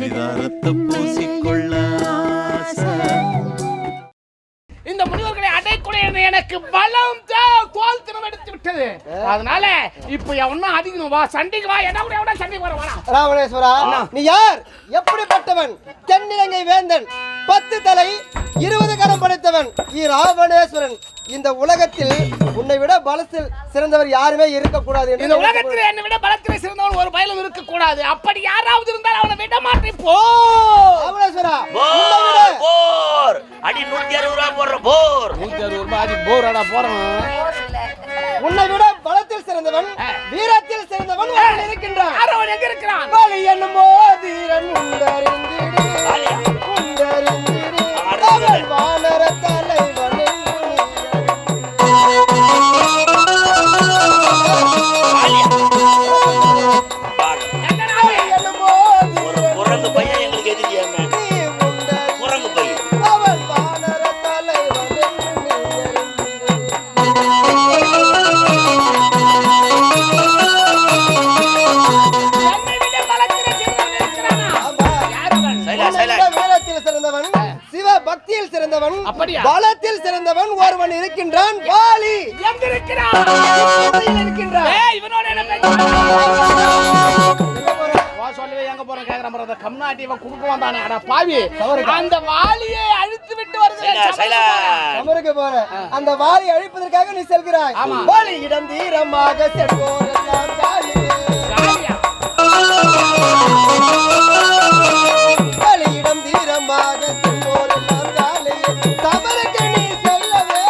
பரிதாரத்தை பூசிக்கொள்ள இந்த முனிவர்களை அடைக்கூடிய எனக்கு பலம் தோல் தினம் எடுத்து விட்டது. அதனால இப்ப எவனும் அதிகம் வா சண்டைக்கு வா எவனா சண்டைக்கு வர வாடா. ராவணேஸ்வரா, நீ யார்? எப்படிப்பட்டவன்? தென்னிலங்கை வேந்தன், 10 தலை 20 கரம் படைத்தவன் ராவணேஸ்வரன். இந்த உலகத்தில் உன்னை விட பலத்தில் சிறந்தவர் யாருமே இருக்கக்கூடாது. இந்த உலகத்தில் என்னை விட பலத்தில் சிறந்தவன் ஒரு பயலும் இருக்கக்கூடாது. அப்படி யாராவது இருந்தால் அவனை விட மாட்டேன். போ ராவணேஸ்வரா, போர் அடி 160 ரூபாய் போடுற போர் 160 ரூபாய் அடி போராடா போறோம். உன்னை விட பலத்தில் சிறந்தவன், வீரத்தில் சிறந்தவன் இருக்கின்றான். அவன் எங்க இருக்கிறான்? பலி என்னும் தீரன் உண்டறிந்திடு உண்டறிந்திடு அவன் வானர தலைவன். குரங்கு பையன் எங்களுக்கு எதிரியாங்க. குரங்கு பையன் அவன் வானர தலைவன். வீரத்தில் சிறந்தவன், சிவ பக்தியில் சிறந்தவன், பலத்தில் சிறந்தவன் ஒருவன் இருக்கின்றான். வாலி எங்க இருக்கிறான்? இருக்கின்றான். இவனோட என்ன சொல்லவே எங்க போறோம் கேக்குறேன். அந்த கம்நாட்டி இவன் குடுக்க வந்தானே. அட பாவி, அந்த வாலியை அழித்து விட்டு வருகிறேன் போற. அந்த வாலி அழிப்பதற்காக நீ செல்கிறாய். வாலி இடம் தீரமாக செல்வோரெல்லாம் வாலியிடம் தீரமாக செல்வோரெல்லாம் காலே தமருக்கு நீ செல்லவே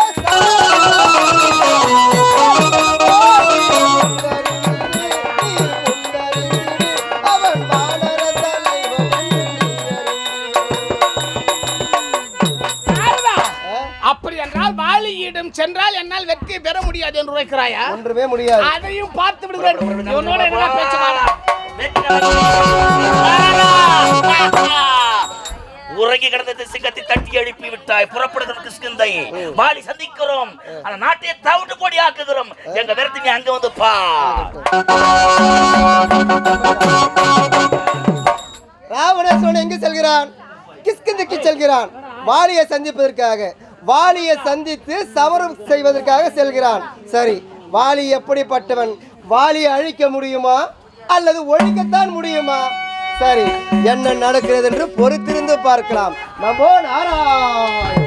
அவன் வானர தலைவன். அப்படி என்றால் வாலியிடம் சென்றால் என்னால் வெற்றியை பெற முடியாது என்று உரைக்கிறாயா? ஒன்றுமே முடியாது. அதையும் பார்த்து விடுகிறேன். இவனோட என்ன பேச்சுவாடா? உறங்கி கிடந்த சிங்கத்தை தட்டி எழுப்பி விட்டாய். புறப்படுகிற கிஷ்கிந்தை வாலி சந்திக்கிறோம். அந்த நாட்டையே தவிட்டு போடி ஆக்குகிறோம். எங்க விரட்டி நீ அங்க வந்து பா. ராவணேஸ்வரன் எங்கு செல்கிறான்? கிஷ்கிந்தைக்கு செல்கிறான். வாலியை சந்திப்பதற்காக. வாலியை சந்தித்து சமரம் செய்வதற்காக செல்கிறான். சரி, வாலி எப்படிப்பட்டவன்? வாலியை அழிக்க முடியுமா அல்லது ஒழிக்கத்தான் முடியுமா? சரி, என்ன நடக்கிறது என்று பொறுத்திருந்து பார்க்கலாம். நமோ நாராயண.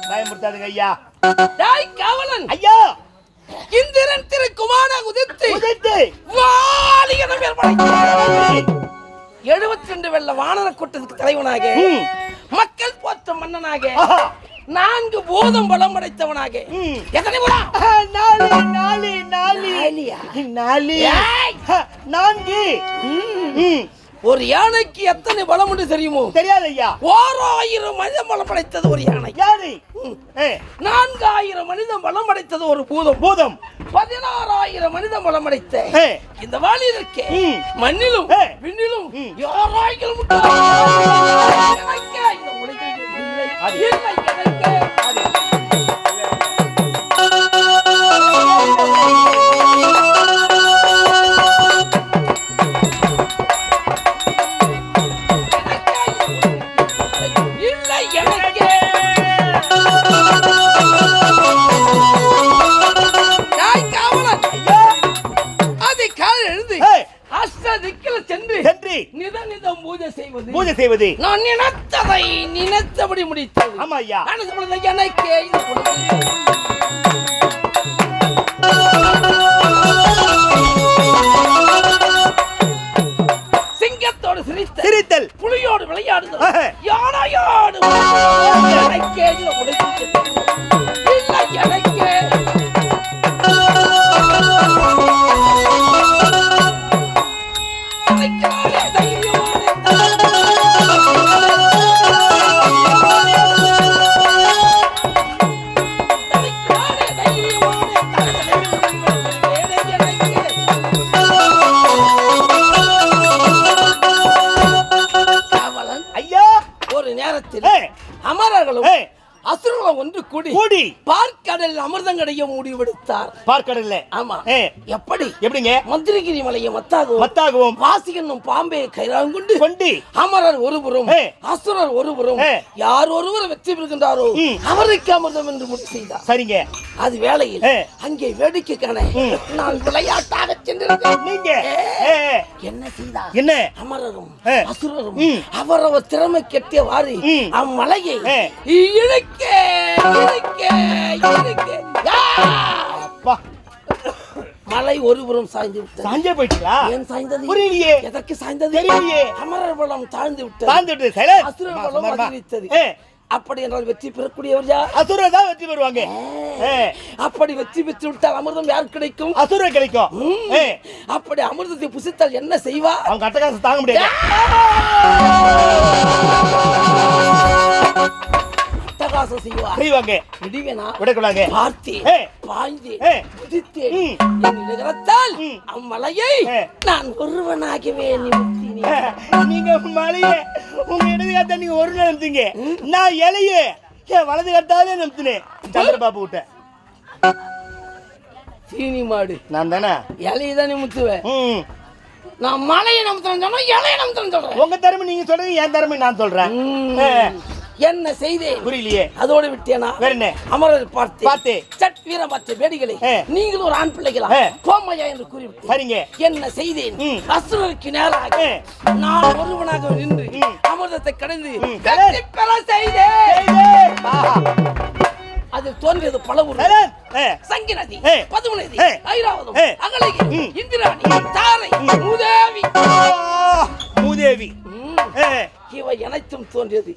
பயமுறுத்தாதுங்க ஐயா. டேய் காவலன் ஐயா, இந்திரன் திருக்குமார உதித்து வாலியன மேல்படை 72 வெள்ள வானர கூட்டத்துக்கு தலைவனாக மக்கள் போற்ற மன்னனாக 4 பூதம் பலம் படைத்தவனாக எத்தனை பூதம்? 4. ஒரு யானைக்கு எத்தனை பலம் என்று தெரியுமோ? தெரியாது ஐயா. 1000 மனித பலம் படைத்தது ஒரு யானை. 4000 மனித பலம் படைத்தது ஒரு பூதம். 16,000 மனித பலம் படைத்த இந்த வாலிதற்கு மண்ணிலும் விண்ணிலும் யாராயிலும் இந்த உலகில் இல்லை. பூஜை செய்வது நான் நினைத்ததை நினைத்தபடி முடித்தது. ஆமா ஐயா. எனக்கே சிங்கத்தோடு சிரித்தல், புலியோடு விளையாடுதல், யானையோடு எனக்கே இல்லை. எனக்கே அமரர்களும் அசுரர்களும் ஒன்று கூடி பார்க்கடல் அமிர்தங்கடைய முடிவெடுத்தார். பார்க்கடல்ல? ஆமா. எப்படிங்க? மந்திரகிரி மலையை மத்தாகவும் வாசி என்னும் பாம்பே கைராம் கொண்டு அமரர் ஒருபுறம் அசுரர் ஒருபுறம் யார் ஒருவர் வெற்றி பெறுகின்றாரோ அவருக்கு அமிர்தம் என்று முடிவு செய்தார். சரிங்க. அது வேளையில் அங்கே வேடிக்கை காண நான் விளையாட்டாக சென்றிருக்கேன். நீங்க என்ன செய்தார்? என்ன? அமரரும் அசுரரும் அவரவர் திறமை கெட்டியவாறு அம்மலையை இழுக்க மலை ஒருபுறம் சாய்ந்து விட்டது. சாஞ்சே போயிட்டா? ஏன் சாய்ந்தது? புரியலையே. எதற்கு சாய்ந்தது? தெரியலையே. அமரர் பலம் தாழ்ந்து விட்டது. அசுரர் பலம் அதிகரித்தது. அப்படி என்றால் வெற்றி பெறக்கூடியவர் யார்? அசுரர் தான் வெற்றி பெறுவாங்க. அப்படி வெற்றி பெற்று விட்டால் அமிர்தம் யார் கிடைக்கும்? அசுரர் கிடைக்கும். அப்படி அமிர்தத்தை புசித்தால் என்ன செய்வா? அவங்க அட்டகாசம் தாங்க முடியாது. அட்டகாசம் செய்வாங்க. இடிவேனா விடக்கூடாது. பார்த்தேன், பாய்ந்தேன், குதித்தேன். என் நகரத்தால் அம்மலையை நான் ஒருவனாகவே நிமித்தினேன். நீங்க மலையை உங்க இடது காத்த நீங்க ஒரு நாள் நிமித்தீங்க. நான் இலையே வலது காத்தாலே நிமித்தினேன். சந்திரபாபு விட்ட சீனி மாடு நான் தானே இலையை தான் நிமித்துவேன். நான் மலையை நிமித்தணும் சொன்னா இலையை நிமித்தணும் சொல்றேன். உங்க திறமை நீங்க சொல்றீங்க, என் திறமை நான் சொல்றேன். என்ன செய்தேன்? புரியலையே. அதோடு விட்டேனா? வேற என்ன? அமரர் பார்த்து சட் வீரமற்ற வேடிகளை நீங்களும் ஒரு ஆண் பிள்ளைகளா கோமையா என்று கூறிவிட்டு சரிங்க. என்ன செய்தேன்? அசுரருக்கு நேராக நான் ஒருவனாக நின்று அமிர்தத்தை கடந்து வெற்றி பெற செய்தேன். அதில் தோன்றியது பல ஊர். சங்கி நதி, பதும நதி, ஐராவதம், அகலகி, இந்திராணி, தாரை, மூதேவி இவை அனைத்தும் தோன்றியது.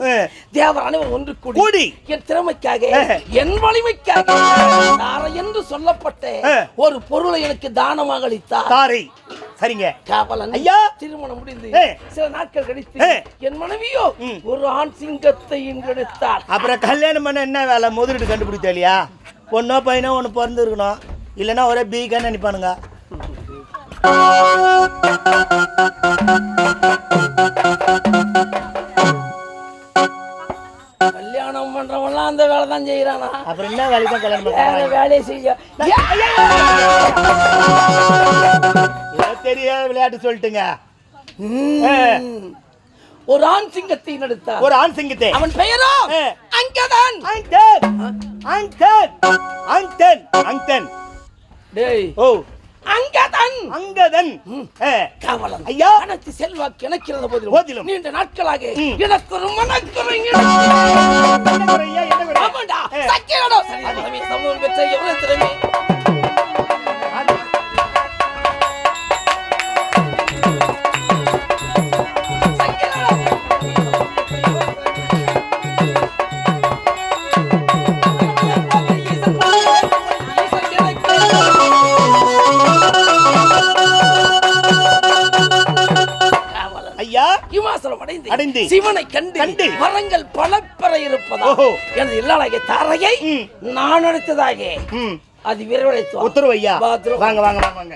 தேவர் அனைவரும் ஒன்று கூடி என் திறமைக்காக என் வலிமைக்காக தாரை என்று சொல்லப்பட்ட ஒரு பொருளை எனக்கு தானமாக அளித்தார். தாரை. சரிங்க. காவலன் ஐயா திருமணம் முடிந்து சில நாட்கள் கழித்து என் மனைவியோ ஒரு ஆண் சிங்கத்தை எடுத்தார். அப்புறம் கல்யாணம் பண்ண என்ன வேலை? முதலீடு கண்டுபிடிச்சா இல்லையா? பொண்ணோ பையனோ ஒன்று பிறந்து இருக்கணும், இல்லைன்னா ஒரே பீக்கான்னு நினைப்பானுங்க. கல்யாணம் பண்றவன்லாம் அந்த வேலை தான் செய்யறானா? அப்புறம் என்ன வேலைக்கு தான் கல்யாணம் பண்றாங்க? வேலையை செய்ய தெரியாத விளையாட்டு சொல்லிட்டுங்க. ஒரு ஆண் சிங்கத்தை எடுத்தார். ஒரு ஆண் சிங்கத்தை. அவன் பெயரோ அங்கதன். அங்கதன். டேய் ஓ அங்கதன். காவலன் ஐயா, அனைத்து செல்வாக்கு இணைக்கிறது போதிலும் நீண்ட நாட்களாக எனக்கு ஒரு மனக்குறை. ஆமாண்டா, சக்கிரடோ சரி சமூகம் பெற்ற எவ்வளவு திறமை. அடைந்து சிவனை கண்டு வரங்கள் பல பெற இருப்பதாக எனது இல்லாத தாரையை நான் அழைத்ததாக அது விரைவடைத்து உத்தரவு ஐயா. வாங்க வாங்க வாங்க வாங்க.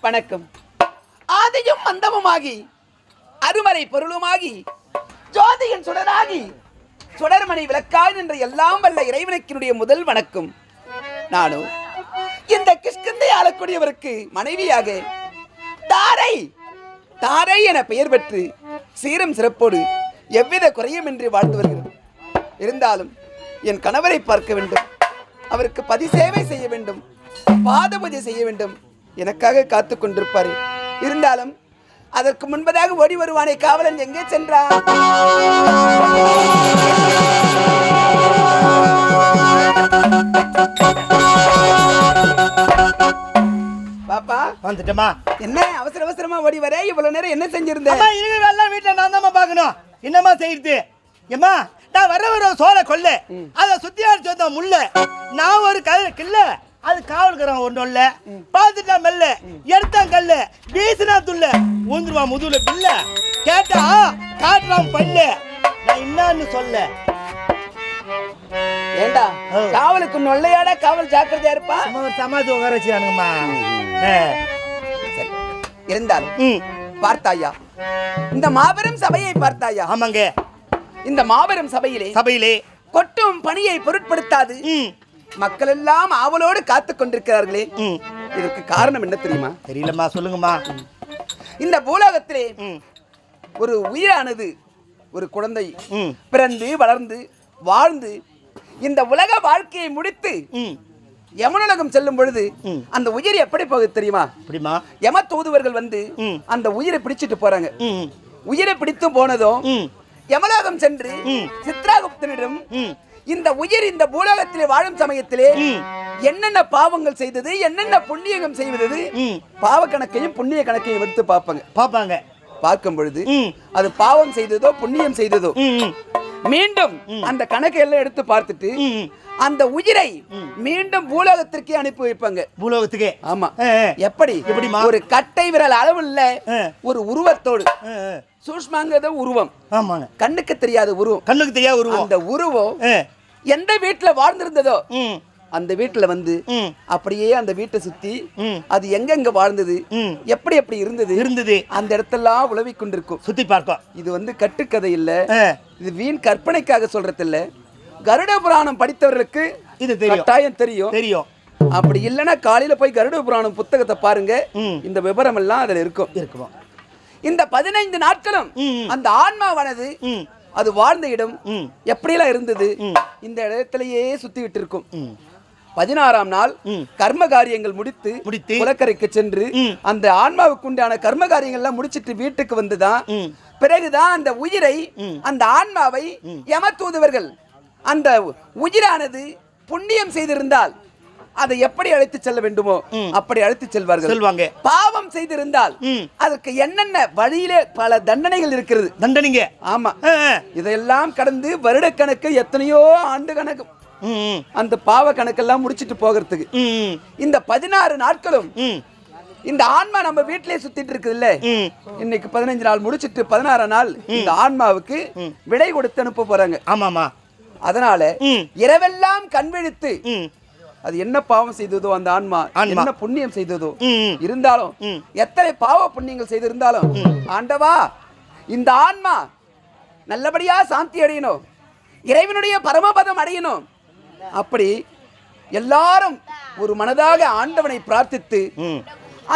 வணக்கம். ஆதியும் அந்தமுமாகி அருமறை பொருளுமாகி ஜோதியின் சுடராகி சுடர்மணி விளக்காய் என்ற எல்லாம் வல்ல இறைவனுக்கினுடைய முதல் வணக்கம். நானும் இந்த கிஷ்கிந்தை ஆளக்கூடியவருக்கு மனைவியாக தாரை தாரை என பெயர் பெற்று சீரம் சிறப்போடு எவ்வித குறையுமின்றி வாழ்ந்து வருகிறது. இருந்தாலும் என் கணவரை பார்க்க வேண்டும், அவருக்கு பதி சேவை செய்ய வேண்டும், பாத பூஜை செய்ய வேண்டும், எனக்காக காத்து கொண்டிருப்பாரு. இருந்தாலும் அதற்கு முன்பதாக ஓடி வருவானே காவலன் எங்கே சென்றான்? பாப்பா வந்துட்டமா? என்ன அவசர அவசரமா ஓடி வர? இவ்வளவு நேரம் என்ன செஞ்சிருந்த? எல்லாம் வீட்டுல நான் தான் பாக்கணும். என்னமா செய்யுது? ஏமா நான் வர சோழ கொல்ல அத சுத்தியாடு சொந்த முள்ள நான் ஒரு கில்ல அது காவல்காரன் ஒன்றும் இல்ல பார்த்துட்டா மெல்ல எடுத்தான் கல்ல வீசினா துள்ள ஊந்துருவா முதுகுல பில்ல கேட்டா காட்டுறான் பல்ல நான் என்னன்னு சொல்ல. ஏண்டா காவலுக்கு நொல்லையாடா காவல் ஜாக்கிரதையா இருப்பா. ஒரு சமாதி உட்கார வச்சுக்கானுங்கம்மா. சரி இருந்தாலும் பார்த்தாயா இந்த மாபெரும் சபையை பார்த்தாயா? ஆமாங்க. இந்த மாபெரும் சபையிலே கொட்டும் பணியை பொருட்படுத்தாது மக்கள் எல்லாம் ஆவலோடு காத்து கொண்டிருக்கிறார்களே, இதற்கு காரணம் என்ன தெரியுமா? தெரியலம்மா, சொல்லுங்கம்மா. இந்த பூலோகத்திலே ஒரு உயிரானது ஒரு குழந்தை பிறந்து வளர்ந்து வாழ்ந்து இந்த உலக வாழ்க்கையை முடித்து யமனுலகம் செல்லும் பொழுது அந்த உயிர் எப்படி போகுது தெரியுமா? அப்படிமா யம தூதுவர்கள் வந்து அந்த உயிரை பிடிச்சிட்டு போறாங்க. உயிரை பிடித்து போனதும் யமலோகம் சென்று சித்ராகுப்தனிடம் இந்த உயிர் இந்த பூலோகத்திலே வாழும் சமயத்திலே என்னென்ன பாவங்கள் செய்தது, என்னென்ன புண்ணியகம் செய்வது, பாவ கணக்கையும் புண்ணிய கணக்கையும் எடுத்து பார்ப்பாங்க. பார்க்கும் பொழுது அது பாவம் செய்ததோ புண்ணியம் செய்ததோ மீண்டும் அந்த கணக்கை எல்லாம் எடுத்து பார்த்துட்டு அந்த உயிரை மீண்டும் பூலோகத்திற்கே அனுப்பி வைப்பாங்க. பூலோகத்துக்கே? ஆமா. எப்படிமா? ஒரு கட்டை விரல் அளவுள்ள ஒரு உருவத்தோடு, சூஷ்மாங்கத உருவம், ஆமாங்க, கண்ணுக்கு தெரியாத உருவம், கண்ணுக்கு தெரியாத உருவம். அந்த உருவம் எந்த வீட்டுல வாழ்ந்திருந்ததோ அந்த வீட்டுல வந்து அப்படியே அந்த வீட்டை சுத்தி அது எங்கெங்க வாழ்ந்தது, எப்படி எப்படி இருந்தது அந்த இடத்தெல்லாம் உழவி கொண்டிருக்கும், சுத்தி பார்க்கும். இது வந்து கட்டுக்கதை இல்ல, இது வீண் கற்பனைக்காக சொல்றது இல்ல. கருட புராணம் படித்தவர்களுக்கு இது கட்டாயம் தெரியும். அப்படி இல்லைன்னா காலையில போய் கருட புராணம் புத்தகத்தை பாருங்க, இந்த விவரம் எல்லாம் அதுல இருக்கும். இந்த 15 நாட்களும் அந்த ஆன்மாவானது அது வாழ்ந்த இடம் எப்படியெல்லாம் இருந்தது, இந்த இடத்திலேயே சுத்திவிட்டு இருக்கும். 16ஆம் நாள் கர்ம காரியங்கள் முடித்து குலக்கரைக்கு சென்று அந்த ஆன்மாவுக்கு உண்டான கர்ம காரியங்கள் எல்லாம் முடிச்சிட்டு வீட்டுக்கு வந்துதான் பிறகுதான் அந்த உயிரை, அந்த ஆன்மாவை யம தூதுவர்கள் அந்த உயிரானது புண்ணியம் செய்திருந்தால் அதை எப்படி அழைத்து செல்ல வேண்டுமோ அப்படி அழைத்து செல்வாங்க. பாவம் செய்திருந்தால் அதற்கு என்னென்ன வழியிலே பல தண்டனைகள் இருக்கிறது. தண்டனைங்க? ஆமா. இதெல்லாம் கடந்து வருடக்கணக்கு, எத்தனையோ ஆண்டு கணக்கு அந்த பாவ கணக்கெல்லாம் முடிச்சிட்டு போகிறதுக்கு இந்த 16 நாட்களும் இந்த ஆன்மா நம்ம வீட்டிலே சுத்திட்டு இருக்குது இல்ல. இன்னைக்கு 15 நாள் முடிச்சிட்டு 16ஆம் நாள் இந்த ஆன்மாவுக்கு விடை கொடுத்து அனுப்ப போறாங்க. ஆமாமா. அதனால இரவெல்லாம் கண் விழித்து அது என்ன பாவம் செய்ததோ அந்த ஆன்மா என்ன புண்ணியம் செய்ததோ இருந்தாலும், எத்தனை பாவ புண்ணியங்கள் செய்திருந்தாலும், ஆண்டவா இந்த ஆன்மா நல்லபடியா சாந்தி அடையணும், இறைவனுடைய பரமபதம் அடையணும், அப்படி எல்லாரும் ஒரு மனதாக ஆண்டவனை பிரார்த்தித்து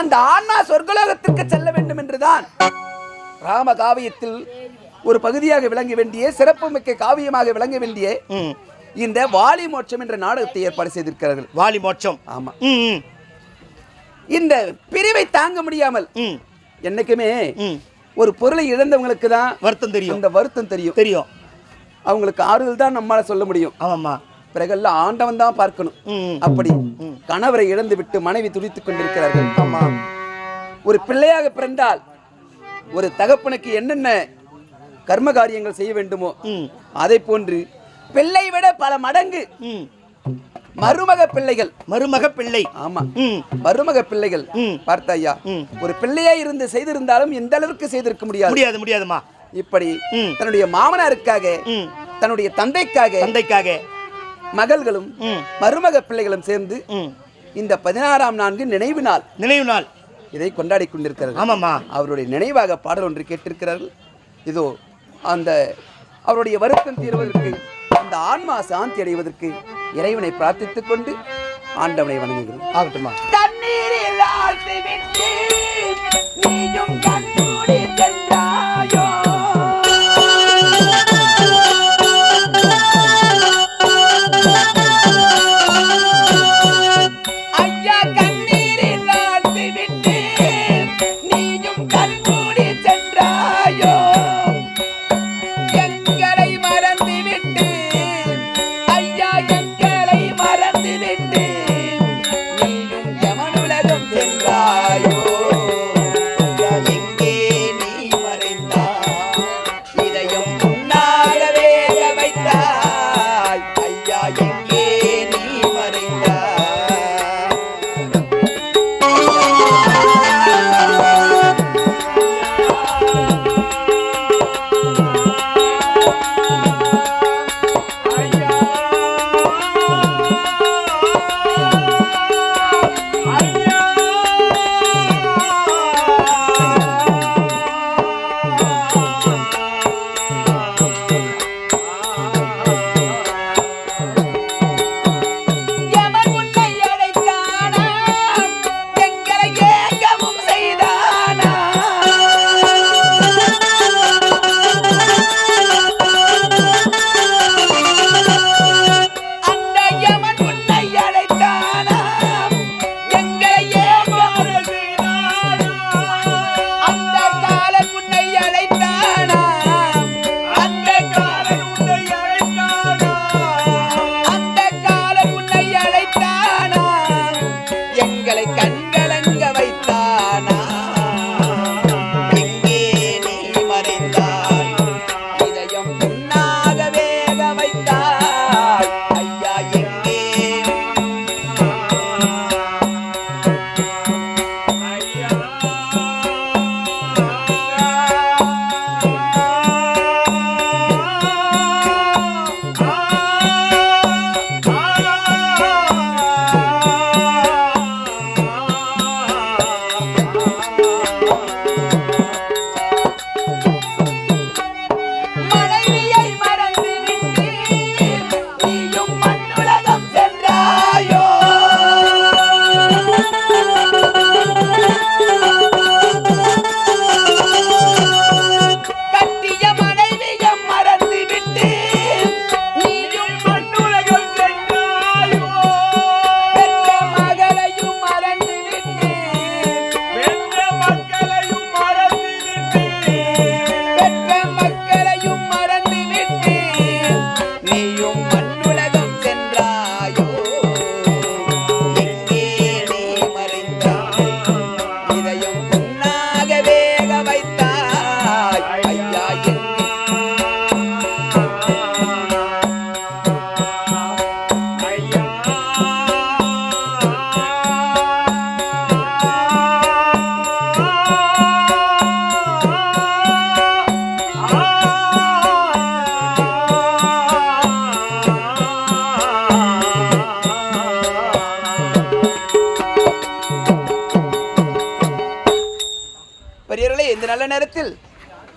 அந்த ஆன்மா சொர்க்கலோகத்திற்கு செல்ல வேண்டும் என்றுதான் ராம காவியத்தில் ஒரு பகுதியாக விளங்க வேண்டிய, சிறப்புமிக்க காவியமாக விளங்க வேண்டிய இந்த வாலி மோட்சம் என்ற நாடகத்தை ஏற்பாடு செய்திருக்கிறார்கள். வாலி மோட்சம்? ஆமா. இந்த பிரிவை தாங்க முடியாமல் என்னைக்குமே ஒரு பொருளை இழந்தவங்களுக்கு தான் வருத்தம் தெரியும். அந்த வருத்தம் தெரியும். அவங்களுக்கு ஆறுதல் தான் நம்மால சொல்ல முடியும். ஆமாமா. பிறகெல்லாம் ஆண்டவன் தான் பார்க்கணும். அப்படி கணவரை இழந்து விட்டு மனைவி துடித்துக் கொண்டிருக்கிறார்கள். ஆமா. ஒரு பிள்ளையாக பிறந்தால் ஒரு தகப்பனுக்கு என்னென்ன கர்ம காரியங்கள் செய்ய வேண்டுமோ அதை போன்று பிள்ளை விட பல மடங்கு மருமக பிள்ளை. ஆமா, மருமக பிள்ளைகள். பார்த்தாயா, ஒரு பிள்ளையா இருந்து செய்திருந்தாலும் எந்த அளவுக்கு செய்திருக்க முடியாதுமா. இப்படி தன்னுடைய மாமனாருக்காக, தன்னுடைய தந்தைக்காக மகள்களும் மருமக பிள்ளைகளும் சேர்ந்து இந்த 16ஆம் நான்கு நினைவு நாள் இதை கொண்டாடி கொண்டிருக்கிறார்கள். ஆமாமா. அவருடைய நினைவாக பாடல் ஒன்று கேட்டிருக்கிறார்கள். இதோ அந்த அவருடைய வருத்தம் தீர்வதற்கு, அந்த ஆன்மா சாந்தி அடைவதற்கு இறைவனை பிரார்த்தித்துக் கொண்டு ஆண்டவனை வணங்குகிறோம். ஆகட்டுமா. தண்ணீரில் ஆழ்த்தி விட்டு நீயும் கண்மூடி சென்றாயோ, ஐயா கண்ணீரில் ஆழ்த்தி விட்டு நீயும் கண்மூடி சென்றாயோ, எங்களை மறந்து விட்டு, ஐயா எங்களை மறந்து விட்டு நீயும் யமனுலகம் சென்றாயோ, எங்கே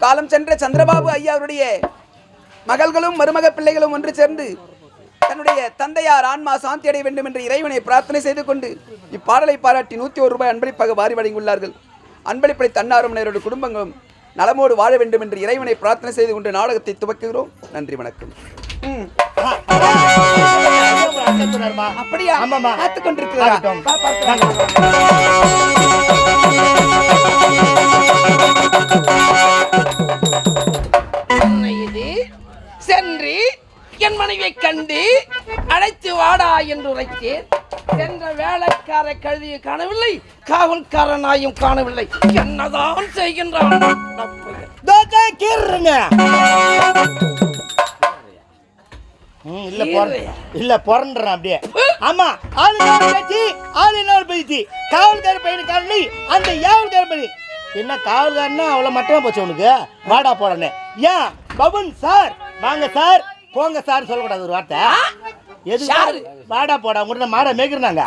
காலம் சென்ற சந்திரபாபு ஐயா அவருடைய மகள்களும் மருமக பிள்ளைகளும் ஒன்று சேர்ந்து தன்னுடைய தந்தையார் ஆன்மா சாந்தி அடைய வேண்டும் என்று இறைவனை பிரார்த்தனை செய்து கொண்டு இப்பாடலை பாராட்டி 101 ரூபாய் அன்பளிப்பாக வாரி வழங்கியுள்ளார்கள். அன்பளிப்படை தன்னாரும் நேரோடு குடும்பங்களும் நலமோடு வாழ வேண்டும் என்று இறைவனை பிரார்த்தனை செய்து கொண்டு நாடகத்தை துவக்குகிறோம். நன்றி, வணக்கம். அப்படியா? காத்துக் கொண்டிருக்கிறார். சென்று என் மனைவியை கண்டு அழைத்து வாடா என்று உரைத்தேன். சென்ற வேலைக்கார கழுதியை காணவில்லை, காவல்காரனாயும் காணவில்லை. என்னதான் செய்கின்றான்? இல்ல பொறன்றான் அப்படியே. ஆமா, ஆளு பேசி காவல்கார பையனு காரணி அந்த ஏவல்கார பையன் என்ன காவல்காரனா அவ்வளவு மட்டமா போச்சு உனக்கு. வாடா போடனே ஏன் பவன் சார் வாங்க சார் போங்க சார் சொல்லக்கூடாது ஒரு வார்த்தை. எது வாடா போடா உங்கள்கிட்ட மாடா மேய்க்கிறாங்க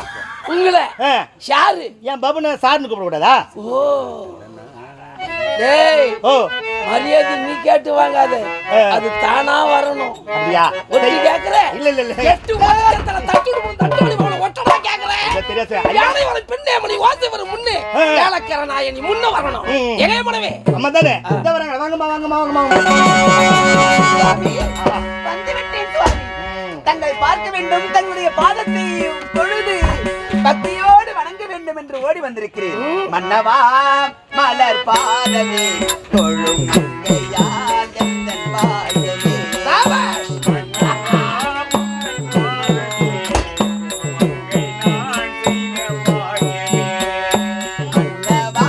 உங்களை ஷாரு ஏன் பபுன சார்னு கூப்பிடக்கூடாதா? ஓ டேய், ஓ மரியாதை நீ கேட்டு வாங்காத, அது தானா வரணும். அப்படியா? ஒட்டி கேக்குற? இல்ல இல்ல இல்ல, எட்டு வாரத்துல தட்டுடு ஒட்டடா கேக்குற. தெரியாது யானை வர பின்னே மணி வாசி வர முன்னே வேலக்கற நாய நீ முன்ன வரணும். எங்கே மனவே அம்மா தானே இந்த வராங்க. வாங்கம்மா வாங்கம்மா வாங்கம்மா. வந்து விட்டேன் சுவாமி. தங்கள் பார்க்க வேண்டும், தங்களுடைய பாதத்தை தொழுது பக்தியோடு வணங்க வேண்டும் என்று ஓடி வந்திருக்கிறேன். மன்னவா மலர் பாதமே தொழும் மங்கையால் எந்தன் வாழ்வே. சாபாஷ். மன்னவா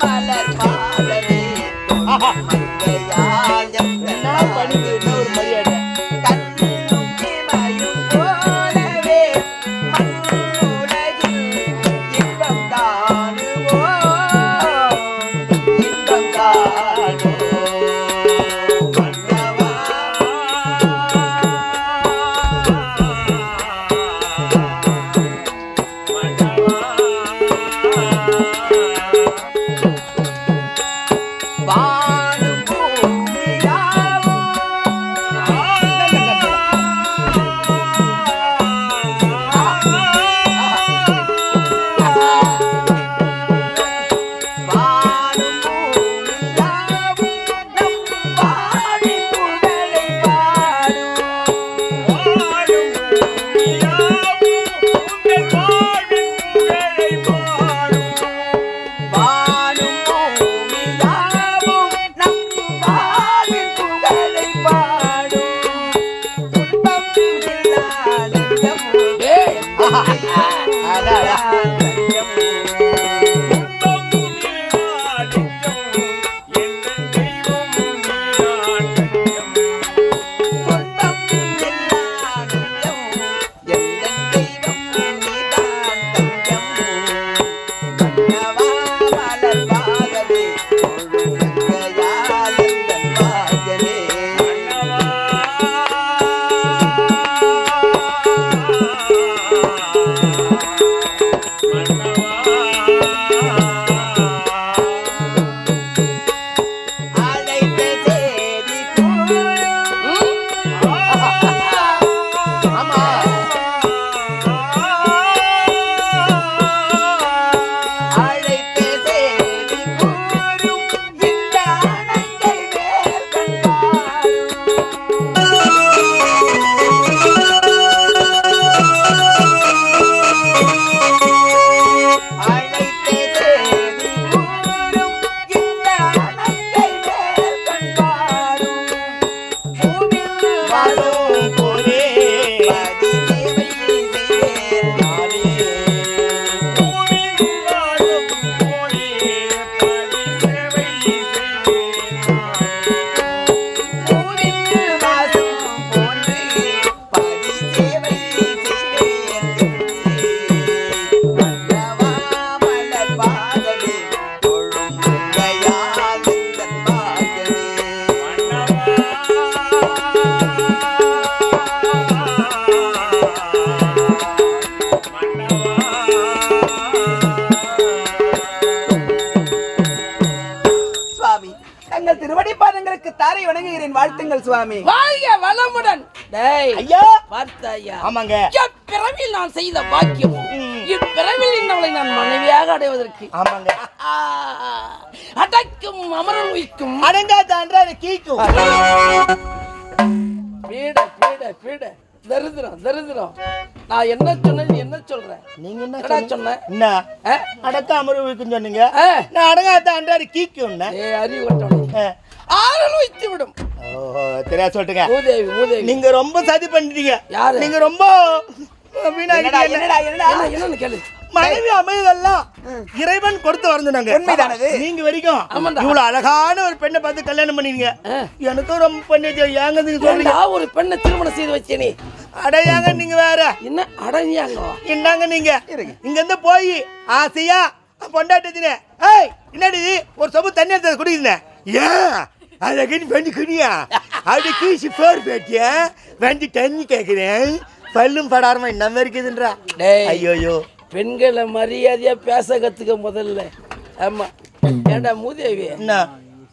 மலர் பாதமே தொழும் மங்கையால் எந்தன் வாழ்வே. ஒரு மரியாதை அடிப்பாதங்களுக்கு தாரை வணங்குகிறேன். வாழ்த்துங்கள் சுவாமி. வாழ்க வளமுடன். டேய் ஐயா பார்த்தாயா? ஆமாங்க. இப்பிறவில் நான் செய்த பாக்கியமும் இப்பிறவில் இன்னவளை நான் மனைவியாக அடைவதற்கு ஆமாங்க. அடக்கும் அமரல் உயிக்கும் அடங்காத அன்றாட கீக்கும். பீட பீட பீட தரித்திரம் தரித்திரம். நான் என்ன சொன்னேன், என்ன சொல்றேன்? நீங்க என்ன சொன்ன? என்ன அடக்க அமர்வுக்குன்னு சொன்னீங்க? நான் அடங்காத அன்றாட கீக்கும். அறிவு கட்டணும். ஆறல் வைத்து விடும். ஓஹோ, தெரியா சொல்லிட்டுங்க. மூதேவி மூதேவி. நீங்க ரொம்ப சதி பண்ணிட்டீங்க. யாரு? நீங்க ரொம்ப என்னன்னு கேளு. மனைவி அமைதெல்லாம் இறைவன் கொடுத்து வரந்தாங்க. உண்மைதானது. நீங்க வரைக்கும் இவ்வளவு அழகான ஒரு பெண்ணை பார்த்து கல்யாணம் பண்ணீங்க. எனக்கும் ரொம்ப பண்ணி ஏங்க நீங்க சொல்றீங்க? ஒரு பெண்ணை திருமணம் செய்து வச்சேனே. அடையாங்க நீங்க வேற என்ன அடையாங்க? என்னங்க நீங்க இங்க இருந்து போய் ஆசையா பொண்டாட்டினே, ஏய் என்னடி ஒரு சொம்பு தண்ணி எடுத்து குடிக்கிறீங்க? ஏன் அழகின்னு பண்ணி குடியா? அப்படி கீசி போர் பேட்டியா வந்து தண்ணி கேட்கிறேன். பல்லும் படாரமா என்ன இருக்குதுன்றா. ஐயோயோ, பெண்களை மரியாதையா பேச கத்துக்க முதல்ல. ஆமா, ஏண்டா மூதேவி, என்ன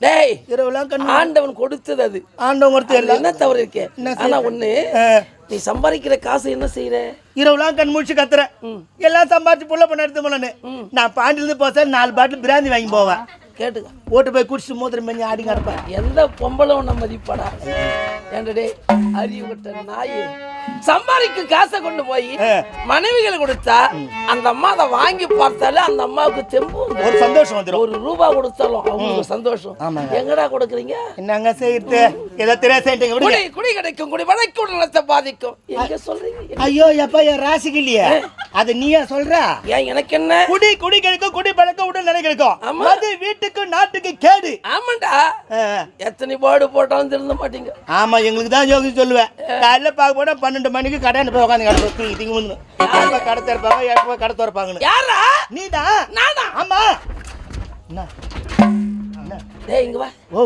டேய் இரவுலாம் கண்ணு ஆண்டவன் கொடுத்தது. அது ஆண்டவன் கொடுத்து எல்லாம் என்ன தவறு இருக்கு? ஆனா ஒண்ணு, நீ சம்பாதிக்கிற காசு என்ன செய்யற? இரவுலாம் கண் முடிச்சு கத்துறேன். எல்லாம் சம்பாதிச்சு புள்ள பண்ண எடுத்து போனேன்னு நான் பாண்டிலிருந்து போச 4 பாட்டில் பிராந்தி வாங்கி போவேன். கேட்டுக்க, ஓட்டு போய் குடிச்சு மூத்திரம் பண்ணி ஆடி கிடப்பேன். எந்த பொம்பளை உன்னை மதிப்படா? ஏண்டடே அறிவு கட்ட நாயே, சம்பாதிக்கும் காசை கொண்டு போய் மனைவிகள் கொடுத்தா அந்த அம்மா அதை வாங்கி பார்த்தாலே அந்த அம்மாவுக்கு தெம்பு, ஒரு சந்தோஷம் வந்துடும். 1 ரூபா கொடுத்தாலும் அவங்களுக்கு சந்தோஷம். எங்கடா கொடுக்குறீங்க? என்னங்க செய்யறது? ஏதோ தெரியாத குடி குடி கிடைக்கும், குடி வளைக்கும் நலத்தை பாதிக்கும். எங்க சொல்றீங்க? ஐயோ எப்பா, என் ராசிக்கு இல்லையா? அது நீயா சொல்ற? ஏன் எனக்கு என்ன? குடி குடி கிடைக்கும், குடி பழக்கம் உடல் நிலை கிடைக்கும். அது வீட்டுக்கு நாட்டுக்கு கேடு. ஆமாண்டா, எத்தனை போர்டு போட்டாலும் திருந்த மாட்டீங்க. ஆமா, எங்களுக்கு தான் யோகி சொல்லுவேன். காலைல பார்க்க போனா 12 மணிக்கு கடை போய் உட்காந்து கடை திறப்பாங்க, 8 கடை திறப்பாங்க. யாரா? நீதான். நானா? ஆமா. டேய் இங்க வா. ஓ,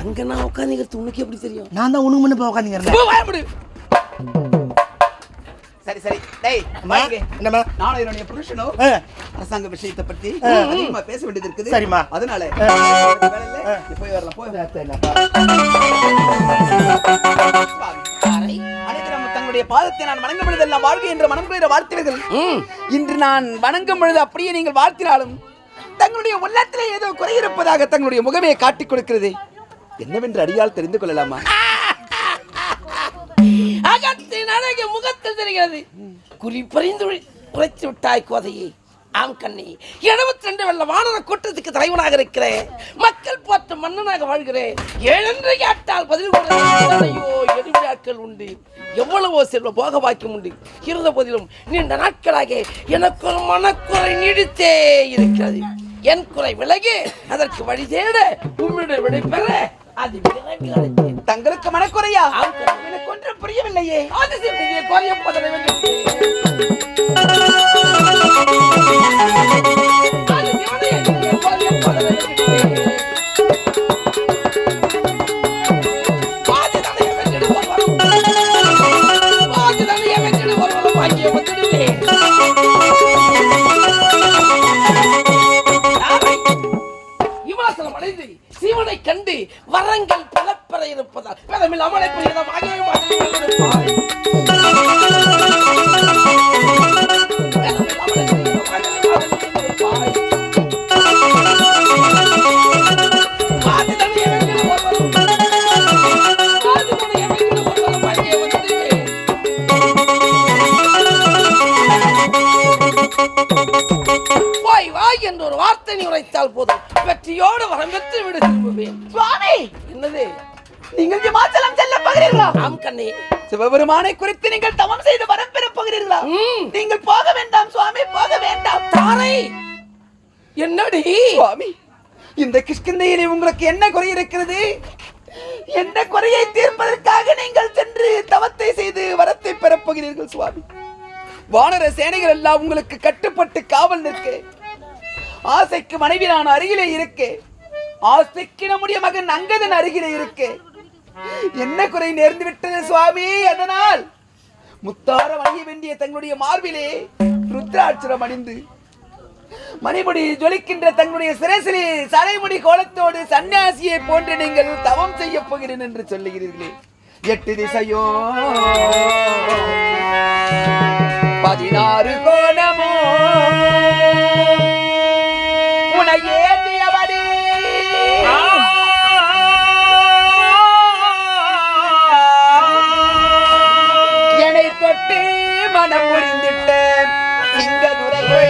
அங்க நான் உட்காந்துக்கிறது உனக்கு எப்படி தெரியும்? நான் தான் உனக்கு முன்ன போய் உட்காந்துக்கிறேன். சரி சரி. டேய் என்னம்மா, நானும் என்னுடைய புருஷனும் அரசாங்க விஷயத்தை பத்தி அதிகமா பேச வேண்டியது இருக்குது. சரிம்மா. அதனால போய் வரலாம். போய் அனைத்து தங்களுடைய பாதத்தை நான் வணங்கும் பொழுது எல்லாம் வாழ்க்கை என்று மனம் குளிர வாழ்த்துவீர்கள். இன்று நான் வணங்கும் பொழுது அப்படியே நீங்கள் வாழ்த்தினாலும் தங்களுடைய உள்ளத்திலே ஏதோ குறை இருப்பதாக தங்களுடைய முகமே காட்டிக் கொடுக்கிறது. என்னவென்று அடியால் தெரிந்து கொள்ளலாமா? அகத்தின் அழகு முகத்தில் தெரிகிறது. குறி பறிந்து உரைத்து விட்டாய் கோதையே. ஆம் கண்ணி, 72 வெள்ள வானர கூட்டத்துக்கு தலைவனாக இருக்கிறேன். மக்கள் போற்ற மன்னனாக வாழ்கிறேன். 7 கேட்டால் பதில் எதிர்விழாக்கள் உண்டு, எவ்வளவோ செல்வ போக பாக்கியம் உண்டு. இருந்த போதிலும் நீண்ட நாட்களாக எனக்கு ஒரு மனக்குறை நீடித்தே இருக்கிறது. என் குறை விலகி அதற்கு வழி தேட உம்மிட விடை பெற அது விரைவில் அழைத்தேன். தங்களுக்கு மனக்குறையா? எனக்கு ஒன்றும் புரியவில்லையே. அது சிறிய குறையப்பதனை இமாசலம் அடைந்து சீவனை கண்டு வரங்கள் பலப்பெற இருப்பதால் பெறமில் அமலை புரியதமாகவே போய் வா என்று ஒரு வார்த்தை நீ உரைத்தால் போதும், வெற்றியோடு வரம் பெற்று விடு திரும்புவேன். சுவாமி, என்னது? நீங்கள் இமாச்சலம் செல்ல போகிறீர்களா? ஆம் கண்ணே, சிவபெருமானை குறித்து நீங்கள் தவம் செய்து வரம் பெற போகிறீர்களா? நீங்கள் போக வேண்டாம் சுவாமி, போக வேண்டாம். தாரை என்னடி சுவாமி, இந்த கிஷ்கிந்தையிலே உங்களுக்கு என்ன குறை இருக்கிறது? என்ன குறையை தீர்ப்பதற்காக நீங்கள் சென்று தவத்தை செய்து வரத்தை பெறப் போகிறீர்கள் சுவாமி? வானர சேனைகள் எல்லாம் உங்களுக்கு கட்டுப்பட்டு காவல் நிற்க, ஆசைக்கு மனைவி நான் அருகிலே இருக்க, ஆசைக்கு நம்முடைய மகன் அங்கதன் அருகிலே இருக்க, என்ன குறை நேர்ந்து விட்டது சுவாமி? அதனால் முத்தார வணிய வேண்டிய தங்களுடைய மார்பிலே ருத்ராட்சரம் அணிந்து மணிமுடி ஜொலிக்கின்ற தங்களுடைய சிரசிலே சடைமுடி கோலத்தோடு சன்னியாசியை போன்று நீங்கள் தவம் செய்ய போகிறேன் என்று சொல்லுகிறீர்களே 8 திசையோ 16 கோணமோ உனையே தியவடி என்னை தொட்டு மனம் புரிந்திட்ட சிங்கதுரையே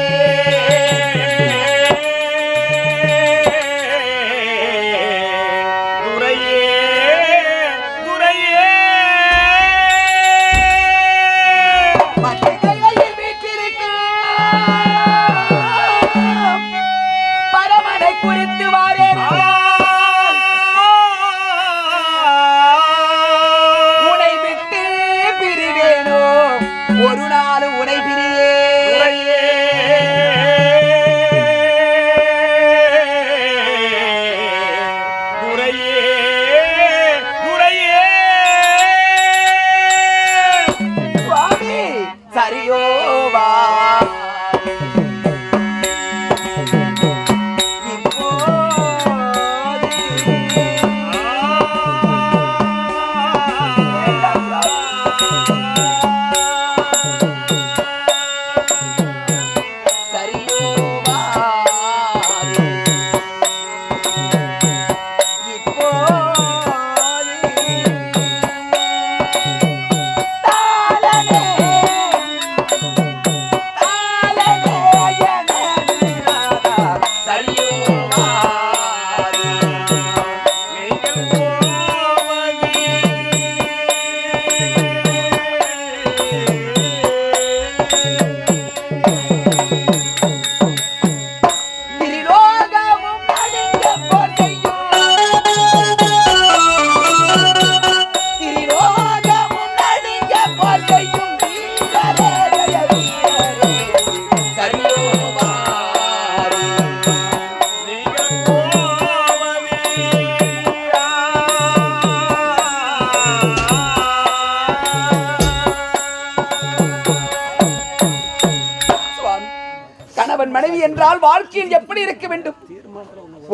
மனைவி என்றால் வாழ்க்கையில் எப்படி இருக்க வேண்டும்?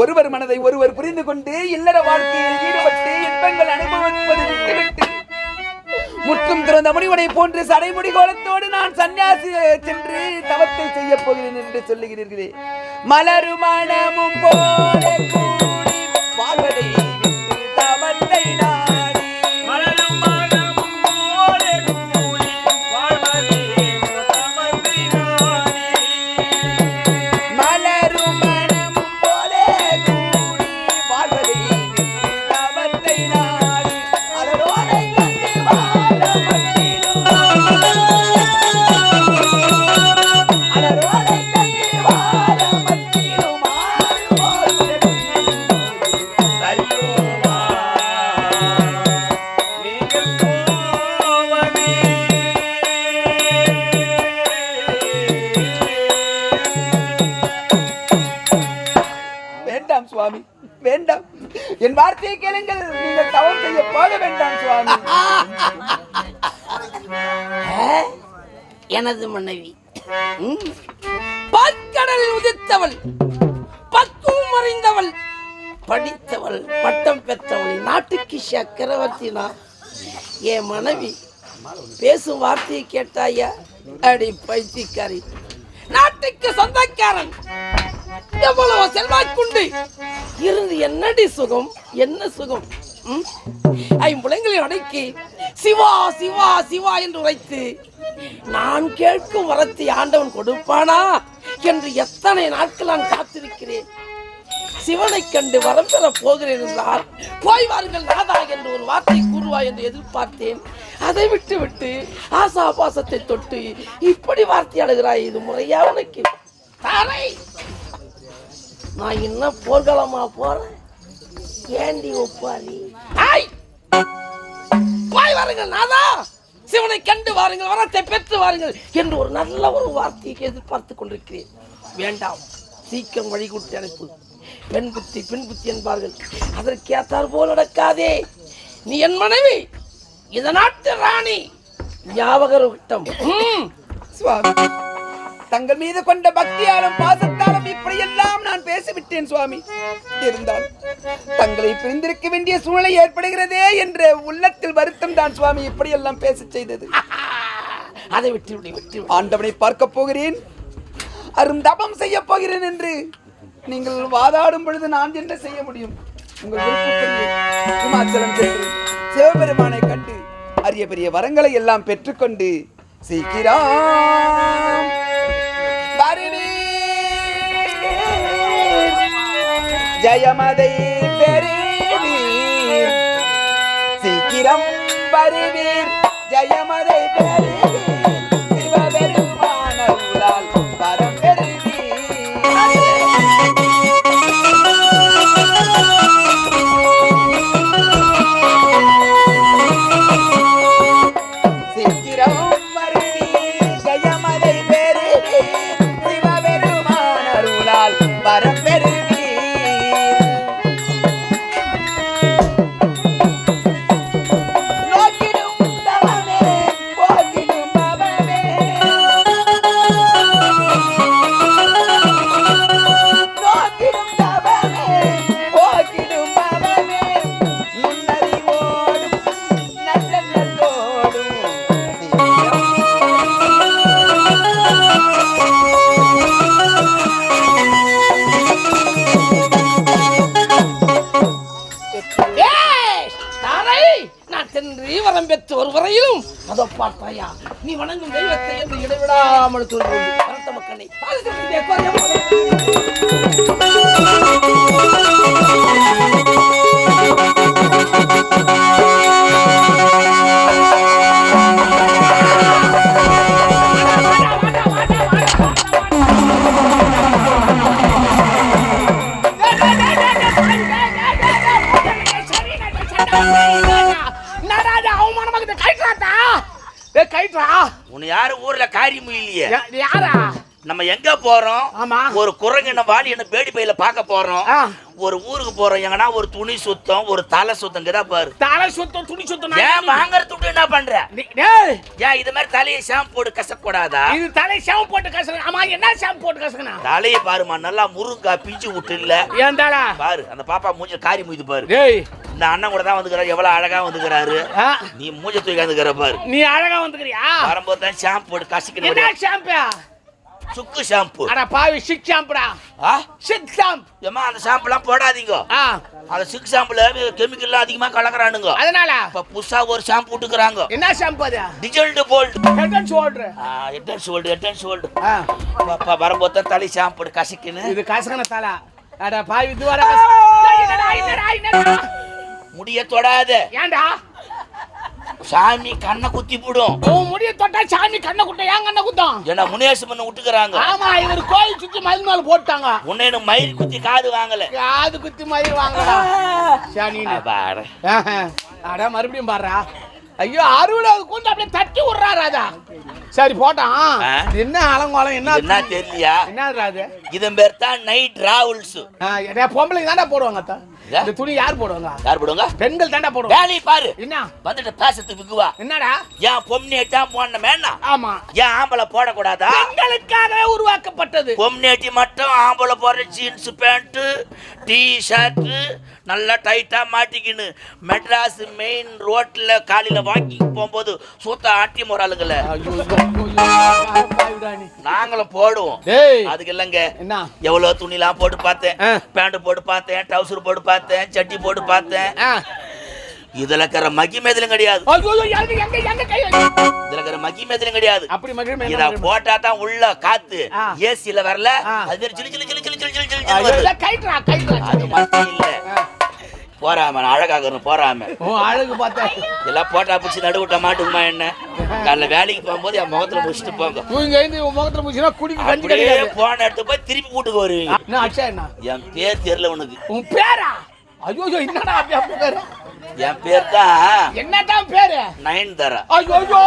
ஒருவர் மனதை ஒருவர் புரிந்து கொண்டு இல்லற வாழ்க்கையில் ஈடுபட்டு இன்பங்கள் அனுபவிப்பது விட்டுவிட்டு முற்றும் திறந்த முனிவனை போன்று சடைமுடி கோலத்தோடு நான் சன்னியாசி சென்று தவத்தை செய்ய போகிறேன் என்று சொல்லுகிறீர்களே. மலரும் மனமும் போல கூடி வாழ்வதை விட்டு தவத்தை நாடி மலரும் மனமும் போல கூடி வாழ்வதை தவத்தை நாடி மலரும் மனமும் போல கூடி வாழ்வதை விட்டு தவத்தை நாடி அதனோடு கண்டு வாழ மட்டிலும் அதனோடு கண்டு வாழ மட்டிலும் சரியோவா நீங்கள் போவதே வேண்டாம் சுவாமி, வேண்டாம். என் வார்த்தையை கேளுங்கள். நீங்கள் தவம் செய்ய போக வேண்டாம் சுவாமி. எனது மனைவி பாற்கடலில் உதித்தவள், பக்குவம் அறிந்தவள், படித்தவள், பட்டம் பெற்றவள், நாட்டுக்கு சக்கரவர்த்தினா என் மனைவி பேசும் வார்த்தையை கேட்டாயா? அடி பைத்தியக்காரி, நாட்டுக்கு சொந்தக்காரன், எவ்வளவு செல்வாக்குண்டு இருந்து என்னடி சுகம், என்ன சுகம்? ஐம்புலங்களை அடக்கி சிவா சிவா சிவா என்று உரைத்து நான் கேட்கும் வரத்தை ஆண்டவன் கொடுப்பானா என்று எத்தனை நாட்கள் நான் காத்திருக்கிறேன். சிவனை கண்டு வரம் பெற போகிறேன் என்றால் போய் வாருங்கள் நாதா என்று ஒரு வார்த்தை கூறுவாய் என்று எதிர்பார்த்தேன். அதை விட்டு விட்டு ஆசா பாசத்தை தொட்டு இப்படி வார்த்தையாடுகிறாய். இது முறையா உனக்கு? தாரை, நான் இன்னும் போர்க்களமா போறேன். ஏண்டி ஒப்பாரி? போய் வாருங்கள் நாதா, சிவனை கண்டு வாருங்கள், வரத்தை பெற்று வாருங்கள் என்று ஒரு நல்ல ஒரு வார்த்தையை எதிர்பார்த்து கொண்டிருக்கிறேன். வேண்டாம், சீக்கிரம் வழிகூட்டி அனுப்பு. பெண் புத்தி பெண் புத்தி என்பார்கள், அதற்கு ஏத்தார் போல் நடக்காதே. நீ என் மனைவி, இந்த நாட்டு ராணி, ஞாபகம் விட்டம். சுவாமி, தங்கள் மீது கொண்ட பக்தியாலும் பாசத்தாலும் இப்படியெல்லாம் நான் பேசிவிட்டேன் சுவாமி. இருந்தால் தங்களை பிரிந்திருக்க வேண்டிய சூழ்நிலை ஏற்படுகிறதே என்ற உள்ளத்தில் வருத்தம் தான் சுவாமி இப்படியெல்லாம் பேச செய்தது. அதை விட்டு ஆண்டவனை பார்க்க போகிறேன், அருந்தபம் செய்ய போகிறேன் என்று நீங்கள் வாதாடும் பொழுது நான் என்ன செய்ய முடியும்? உங்கள் விருப்பப்படியே இமாச்சலம் சென்று சிவபெருமானை கண்டு அரிய பெரிய வரங்களை எல்லாம் பெற்றுக்கொண்டு சீக்கிரம் ஜெயமதை பெறுவீர், சீக்கிரம் வருவீர், ஜெயமதை பெறுவீர், சிவபெருமான அருளால் வரம் பெறுவீர். சீக்கிரம் வருவீர், ஜெயமதை பெறுவீர், சிவபெருமான அருளால் வரம் பெறுவீர். ஒரு வரையிலும் அதோ பார்த்தாயா, நீ வணங்கும் தெய்வத்தை என்று இடைவிடாமல் சொல்வது மக்களே. உன்னை யாரு ஊர்ல காரியம் இல்லையே? யாரா? நம்ம எங்க போறோம்? ஆமா. ஒரு குரங்கு என்ன வாடி என்ன பேடி பையில பார்க்க போறோம். ஒரு ஊருக்கு போறோம், எங்கன்னா ஒரு துணி சுத்தம், ஒரு தலை சுத்தம் பாரு. தலை சுத்தம், துணி சுத்தம். ஏன் வாங்குற துணி என்ன பண்ற? ஏன் இது மாதிரி தலையை ஷாம்பு போட்டு கசக்கூடாதா? இது தலை ஷாம்பு போட்டு கசக்கணும். ஆமா, என்ன ஷாம்பு போட்டு கசக்கணும்? தலையை பாருமா, நல்லா முருங்கா பிஞ்சு விட்டு இல்ல. ஏன்டாடா பாரு, அந்த பாப்பா மூஞ்ச காரி மூஞ்சி பாரு. டேய், இந்த அண்ணன் கூட தான் வந்துக்கிறாரு, எவ்வளவு அழகா வந்துக்கிறாரு. நீ மூஞ்ச தூக்கி வந்துக்கிற பாரு. நீ அழகா வந்துக்கிறியா? வரும்போது தான் ஷாம்பு போட்டு கசக்கணும். என்ன ஷாம்பு? சுக்கு ஷாம்பு. அட பாவி, சிக் ஷாம்புடா. Sick shampoo. ஏமா அந்த ஷாம்புலாம் போடாதீங்க. அந்த சிக் ஷாம்புல கெமிக்கல் அதிகமா கலக்குறானுங்க. அதனால இப்ப புதுசா ஒரு ஷாம்பு விட்டுக்கறாங்க. என்ன ஷாம்பு அது? Digital gold. Head and shoulder. Head and shoulder. பாப்பா வரும்போது தலை ஷாம்பு போட்டு கசக்கினு. இது கசக்கன தலை. அட பாவி, இது வர என்னடா முடிய தொடாத. ஏன்டா? சாமி கண்ணை குத்தி போடும். முடிய தொட்டா சாமி கண்ணை குட்ட. ஏன் கண்ணை குத்தம்? ஏன்னா முனேசம் பண்ண விட்டுக்கறாங்க. ஆமா, இவர் கோயில் சுத்தி மயில் மேல போட்டாங்க. உன்னை மயில் குத்தி காது வாங்கல. காது குத்தி மயில் வாங்கடா சாணினே. பாரு. அட மறுபடியும் பாறா. ஐயோ, அறுவடாவது கொண்டு அப்படியே தட்டி விடுறா ராஜா. சரி போட்டான். என்ன அலங்கோலம்? என்ன தெரியலையா? என்ன அது? இதன் பேர் தான் நைட் டிராவல்ஸ். பொம்பளைங்க தாண்டா போடுவாங்க. இந்த துணி யார் போடுவாங்க? யார் போடுவாங்க? பெண்கள் தாண்டா போடுவாங்க. வேலை பாரு. என்ன வந்துட்டு பேசத்துக்கு விக்குவா? என்னடா? ஏன் பொம்னேட்டி தான் போடணுமேனா? ஆமா. ஏன் ஆம்பளை போடக்கூடாதா? பெண்களுக்காகவே உருவாக்கப்பட்டது. பொம்னேட்டி மட்டும் ஆம்பளை போடுற ஜீன்ஸ் பேண்ட், டி ஷர்ட் நல்லா டைட்டா மாட்டிக்கின்னு மெட்ராஸ் மெயின் ரோட்ல காலையில வாக்கிங் போகும்போது சூத்த ஆட்டி முறாளுங்கள நாங்களும் போடுவோம். அதுக்கு இல்லங்க, எவ்வளவு துணிலாம் போட்டு பார்த்தேன், பேண்ட் போட்டு பார்த்தேன், டவுசர் போட்டு பார்த்தேன், சட்டி போட்டு பார்த்தேன். இதுல இருக்கிற மகிமேதலும் கிடையாது. இதுல இருக்கிற மகிமேதலும் கிடையாது. இத போட்டா தான் உள்ள காத்து ஏசில வரல. அது ஜிலு ஜிலு ஜிலு ஜிலு ஜிலு ஜிலு அது மட்டும் இல்ல. போறாம அழகாக போறாம அழகு பார்த்தா எல்லாம் போட்டா பிடிச்சி நடுவிட்ட மாட்டுக்குமா? என்ன காலைல வேலைக்கு போகும்போது என் முகத்துல முடிச்சுட்டு போங்க. முகத்துல முடிச்சுனா குடிக்க போன இடத்துக்கு போய் திருப்பி கூட்டுக்கு வருவீங்க. என் பேர் தெரியல உனக்கு. உன் பேரா? ஐயோ, என்னடா பேரு? என் பேர் தான். என்னதான் பேரு? நயன்தாரா. ஐயோ,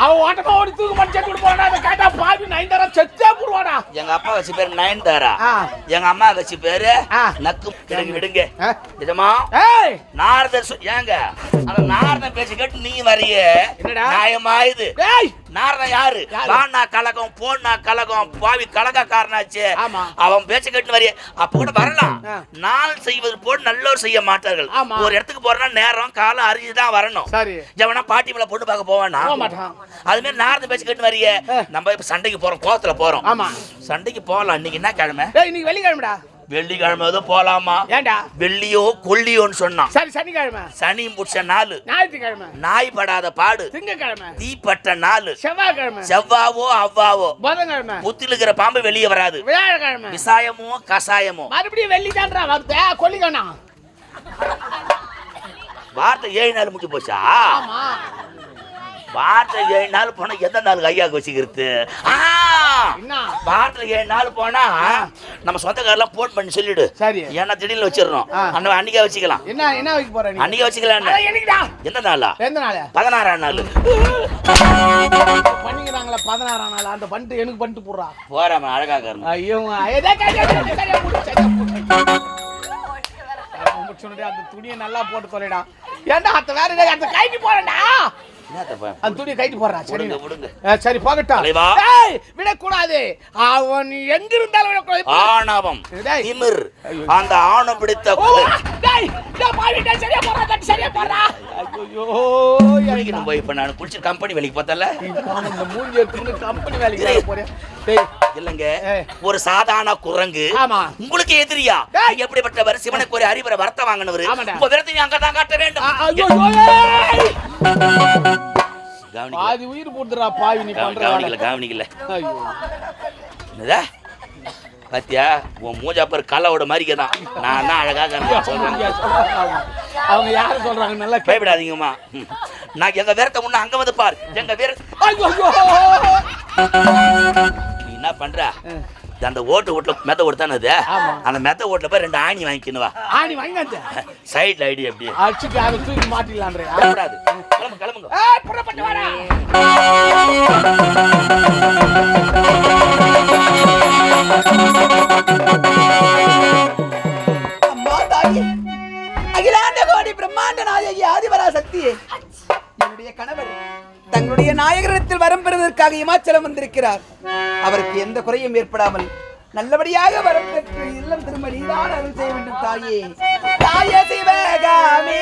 அவ ஓட்டமா ஓடி தூக்கு மடிச்சு போடா. அதை கேட்டா பாவி நயன்தாரா செத்தே போடுவாடா. எங்க அப்பா வச்சு பேரு நயன்தாரா, எங்க அம்மா வச்சு பேரு நக்கு. விடுங்க நிஜமா. நாரதர் ஏங்க அந்த நாரதன் பேச்சு கேட்டு நீ வரைய நியாயமா? இது நாரதன் யாரு? வானா கலகம் போனா கலகம் பாவி கலகக்காரனாச்சு. அவன் பேச்ச கேட்டு வரைய அப்ப கூட வரலாம். நாள் செய்வது போல் நல்லோர் செய்ய மாட்டார்கள். ஒரு இடத்துக்கு போறனா நேரம் காலம் அறிஞ்சுதான் வரணும். எவனா பாட்டி மேல பொண்ணு பார்க்க போவானா? அது மாதிரி நாரதன் பேச்ச கேட்டு வரைய நம்ம இப்ப சண்டைக்கு போறோம், கோவத்துல போறோம். சண்டைக்கு போகலாம். இன்னைக்கு என்ன கிழமை? இன்னைக்கு வெள்ளிக்கிழமைடா. வெள்ளிக்கிழமை ஏதோ போலாமா? ஏண்டா வெள்ளியோ கொல்லியோன்னு சொன்னான். சரி சனிக்கிழமை. சனி புடிச்ச நாள். ஞாயிற்றுக்கிழமை. நாய் படாத பாடு. திங்கக்கிழமை. தீப்பட்ட நாள். செவ்வாய்க்கிழமை. செவ்வாவோ அவ்வாவோ. புதன்கிழமை. புத்தில இருக்கிற பாம்பு வெளியே வராது. வியாழக்கிழமை. விசாயமோ கசாயமோ. மறுபடியும் வெள்ளி தான்றா வருது. கொல்லிக்கணா வார்த்தை 7 நாள் முடிஞ்சு போச்சா? ஆமா. வாரத்துல 7 நாள் போனா எந்த நாள் கையாக்கு வச்சுக்கிறது? வாரத்துல 7 நாள் போனா நம்ம சொந்தக்காரெல்லாம் போன் பண்ணி சொல்லிடு. சரி. ஏன்னா திடீர்னு வச்சிடணும். அன்னைக்கே வச்சுக்கலாம். என்ன வைக்க போற? அன்னைக்கே வச்சுக்கலாம். எந்த நாளா? எந்த நாள்? 16ஆம் நாள். பண்ணிக்கிறாங்களா 16ஆம் நாள்? அந்த பண்ணிட்டு எனக்கு பண்ணிட்டு போடுறா. போறாம அழகா இருக்கணும். ஐயோ அந்த துணியை நல்லா போட்டு தொலைடா. ஏன்டா அத்த வேற அந்த கைட்டி போறேன்டா. அந்த துணியை கைட்டி போடுறா. சரி சரி போகட்டும். விடக்கூடாது. அவன் எங்க இருந்தாலும் விடக்கூடாது. ஆணவம் திமிர் அந்த ஆணம் பிடித்த சரியா போறா. சரியா போறா. ஐயோ இப்ப நான் குளிச்சு கம்பெனி வேலைக்கு பார்த்தல இந்த மூஞ்சி எடுத்து கம்பெனி வேலைக்கு போறேன். இல்லங்க ஒரு சாதாரண குரங்கு உங்களுக்கு எதிரியா? எப்படிப்பட்டவர்? சிவனுக்கு ஒரு அறிவுரை வரத்த வாங்கினவர். உங்க விரத்தை அங்கதான் காட்ட வேண்டும். பாதி உயிர் போட்டுறா பாவி. நீ பண்ற கவனிக்கல. பாத்தியா உன் மூஞ்சா பேர் கல்லோட மாதிரிக்கதான். நான் தான் அழகாக சொல்றேன். அவங்க யாரு சொல்றாங்க? நல்லா பயப்படாதீங்கம்மா. நான் எங்க வீரத்தை முன்ன அங்க வந்து பாரு. எங்க வீர நீ என்ன பண்ற? அந்த ஓட்டுல மெத்த ஓட்டுதானே அது. அந்த மெத்த ஓட்டுல போய் 2 ஆணி வாங்கிக்கணுவா. ஆணி வாங்கி சைட்ல ஐடி அப்படி அடிச்சுட்டு அதை தூக்கி மாட்டிடலான்றே. பயப்படாது. கிளம்புங்க. புறப்பட்டு வாடா. அம்மா தாயே, அகிலாண்ட கோடி பிரம்மாண்ட நாயகி ஆதிபரா சக்தியே, என்னுடைய கணவர் தங்களுடைய நாயகரிடத்தில் வரம் பெறுவதற்காக இமாச்சலம் வந்திருக்கிறார். அவருக்கு எந்த குறையும் ஏற்படாமல் நல்லபடியாக வரம் பெற்று இல்லம் திரும்ப நீதான் அருள் செய்ய வேண்டும் தாயே. தாயே சிவகாமி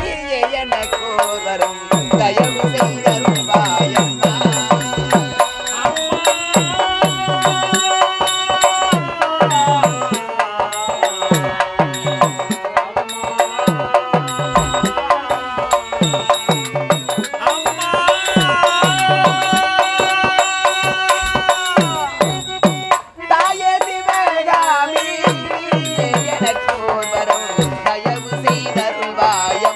நீயே எனக்கு வரும் தயவு செய்தருள்வாயம்மா. தாயே சிவகாமி எனக்கு வரும் தயவு செய்தருள்வாயம்மா.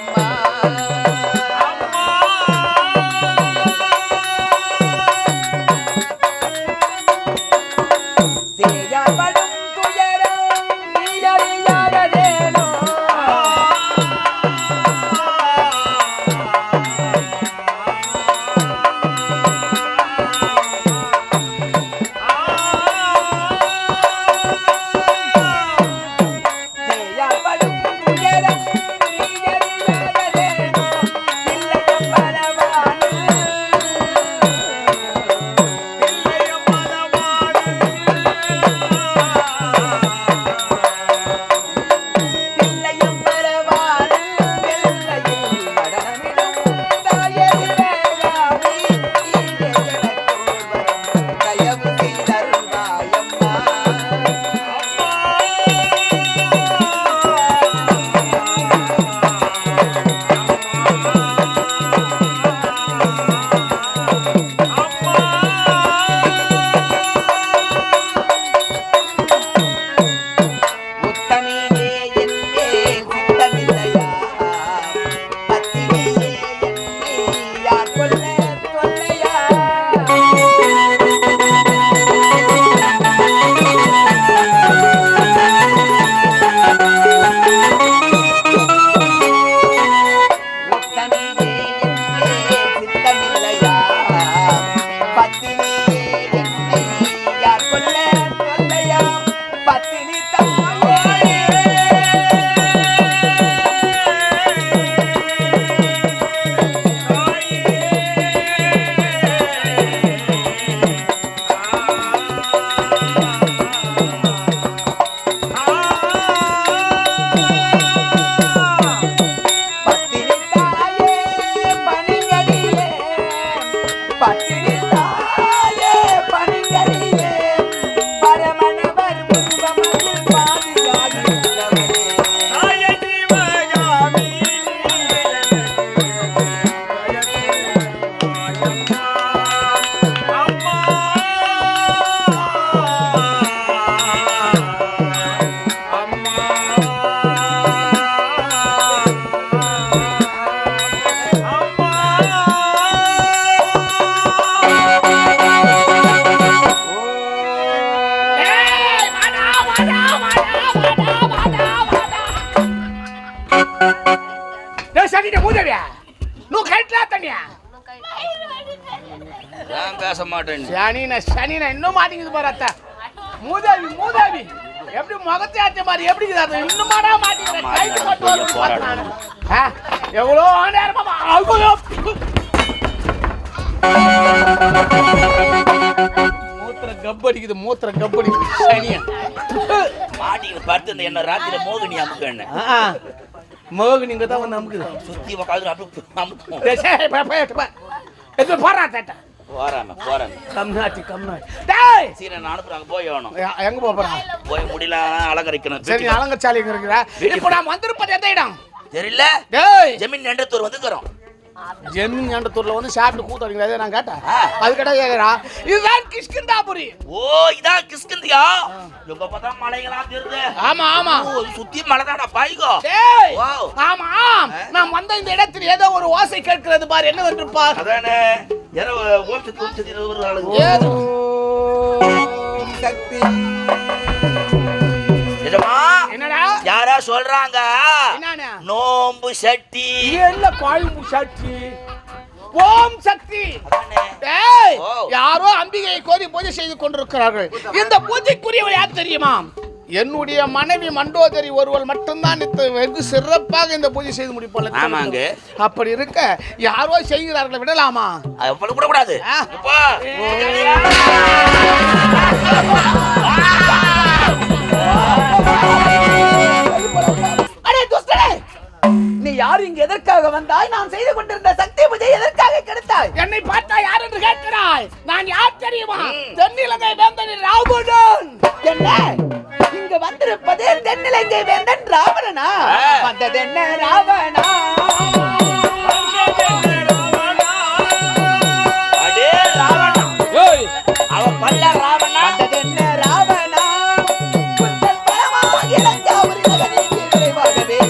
மாட்டிட்ட மூதவியா நூ கைட்லா தனியா நான் பேச மாட்டேன் சனினா இன்னும் மாட்டிக்குது பாரு அத்தா மூதாவி எப்படி முகத்தை ஆச்ச மாதிரி எப்படி இன்னும் மாடா மாட்டிக்கிறேன் கைட்டு போட்டு எவ்வளோ நேரமா மூத்திர கப்படிக்குது சனியா மாட்டிக்கிட்டு படுத்து என்ன ராத்திரி மோகினி அமுக்க மோகினி இங்க தான் வந்து அமுக்குது சுத்தி உட்காந்து எது போறா தேட்டா போறாம கம்நாட்டி டேய் சீன நான் அனுப்புறாங்க போய் வேணும் எங்க போறா போய் முடியல அலங்கரிக்கணும் சரி அலங்கச்சாலி எங்க இருக்குறா இப்போ நான் வந்திருப்பது எந்த இடம் தெரியல டேய் ஜமீன் எண்டத்தூர் வந்துக்கறோம் ஜமீன் எண்டத்தூர்ல வந்து சாப்பிட்டு கூத்தறீங்க அதே நான் கேட்டேன் அது கேட்டா கேக்குறா இதுதான் கிஷ்கிந்தாபுரி ஓ இதான் கிஷ்கிந்தியா எங்க பார்த்தா மலைகளா தெரியுது ஆமா சுத்தி மலைதாடா பாய்கோ டேய் ஆமா நான் வந்த இந்த இடத்தில் ஏதோ ஒரு ஓசை கேட்கிறது பாரு என்ன வந்துப்பா அதானே யாரோ ஓம் சக்தி ஒரு ஆளு ஏதோ சக்தி என்னடா யாரா சொல்றாங்க என்னன்னா நோம்பு சக்தி இல்ல கோயம்பு சக்தி ஓம் சக்தி டேய் யாரோ அம்பிகையை கோரி பூஜை செய்து கொண்டிருக்கிறார்கள் இந்த பூஜைக்குரியவர் யார் தெரியுமா என்னுடைய மனைவி மண்டோதரி ஒருவள் மட்டும்தான் வெகு சிறப்பாக இந்த பூஜை செய்து முடிப்பாள் ஆமாங்க அப்படி இருக்க யாரோ செய்கிறார்கள் விடலாமா அவ்வளவு கூட கூடாது அடே துஷ்டனே நீ யார் இங்க எதற்காக வந்தாய் நான் செய்து கொண்டிருந்த சக்தி பூஜை எதற்காக கெடுத்தாய் என்னை பார்த்தா யார் என்று கேட்கிறாய் நான் யார் தெரியுமா தென்னிலங்கை வேந்தன் ராவணன் என்ன இங்க வந்திருப்பது தென்னிலங்கை வேந்தன் ராவணனா வந்தது என்ன ராவணா அடே ராவணா ஏய் அவன் பல்ல ராவணா வந்தது என்ன ராவணா குந்தன் பலமாக இளங்காவரி நகரில் விரைவாகவே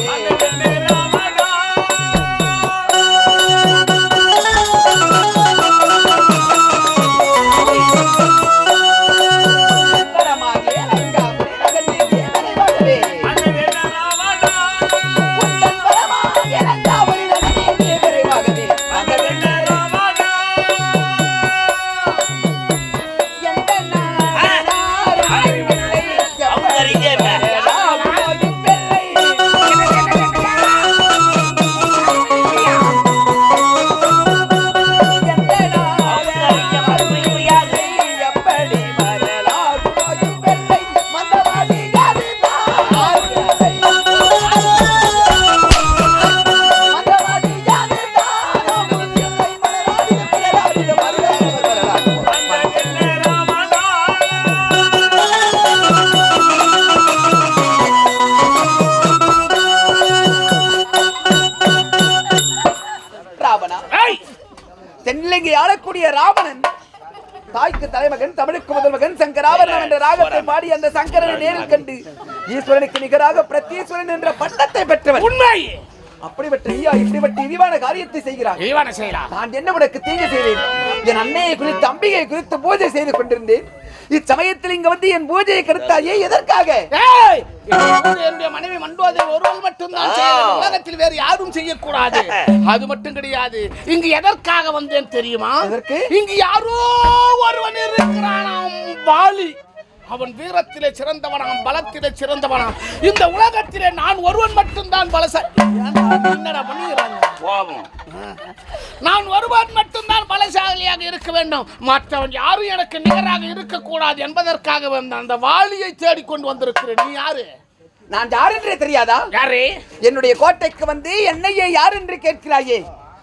தென்னிலங்கை ஆளக்கூடிய ராவணன் தாய்க்கு தலைமகன் தமிழுக்கு முதல் மகன் சங்கராபரணம் என்ற ராகத்தை பாடி அந்த சங்கரனை நேரில் கண்டு ஈஸ்வரனுக்கு நிகராக பிரத்யேஸ்வரன் என்ற பட்டத்தை பெற்றவன் உண்மை அப்படிப்பட்ட ஐயா இப்படிப்பட்ட இழிவான காரியத்தை செய்கிறார் இழிவான செய்யலாம் நான் என்ன உனக்கு தீங்கு செய்தேன் என் அன்னையை குறித்து அம்பிகை குறித்து பூஜை செய்து கொண்டிருந்தேன் இச்சமயத்தில் இங்க வந்து என் பூஜையை கருத்தாயே எதற்காக என்னுடைய மனைவி மண்டோதரி ஒருவள் மட்டும்தான் செய்ய உலகத்தில் வேறு யாரும் செய்யக்கூடாது அது மட்டும் கிடையாது இங்கு எதற்காக வந்தேன் தெரியுமா இங்கு யாரோ ஒருவன் இருக்கிறானாம் வாலி அவன் வீரத்திலே சிறந்தவனாம் பலத்திலே சிறந்தவனாம் இந்த உலகத்திலே நான் ஒருவன் மட்டும்தான் என்னடா பண்ணுகிறாங்க நான் ஒருவன் மட்டும்தான் பலசாலியாக இருக்க வேண்டும் மற்றவன் யாரும் எனக்கு நிகராக இருக்கக்கூடாது என்பதற்காக அந்த வாலியை தேடிக்கொண்டு வந்திருக்கிறேன் நீ யாரு நான் யார் என்றே தெரியாதா யாரு என்னுடைய கோட்டைக்கு வந்து என்னையே யார் என்று கேட்கிறாயே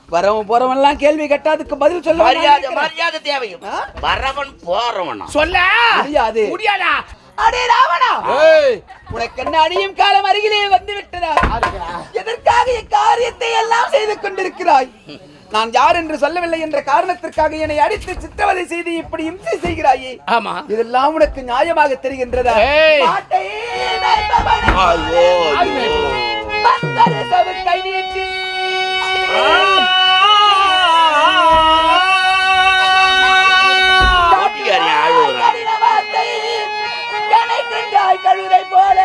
வரவன் போறவன்லாம் கேள்வி கேட்டாதுக்கு பதில் சொல்ல மரியாதை தேவையும் வரவன் போறவன் சொல்ல முடியாதா அடே ராவணா உனக்கு என்ன அடியும் காலம் அருகிலே வந்து விட்டதா எதற்காக இக்காரியத்தை எல்லாம் செய்து கொண்டிருக்கிறாய் நான் யார் என்று சொல்லவில்லை என்ற காரணத்திற்காக என்னை அடித்து சித்திரவதை செய்து இப்படி இம்சை செய்கிறாயே ஆமா இதெல்லாம் உனக்கு நியாயமாக தெரிகின்றதா கை நீட்டி கழுதை போல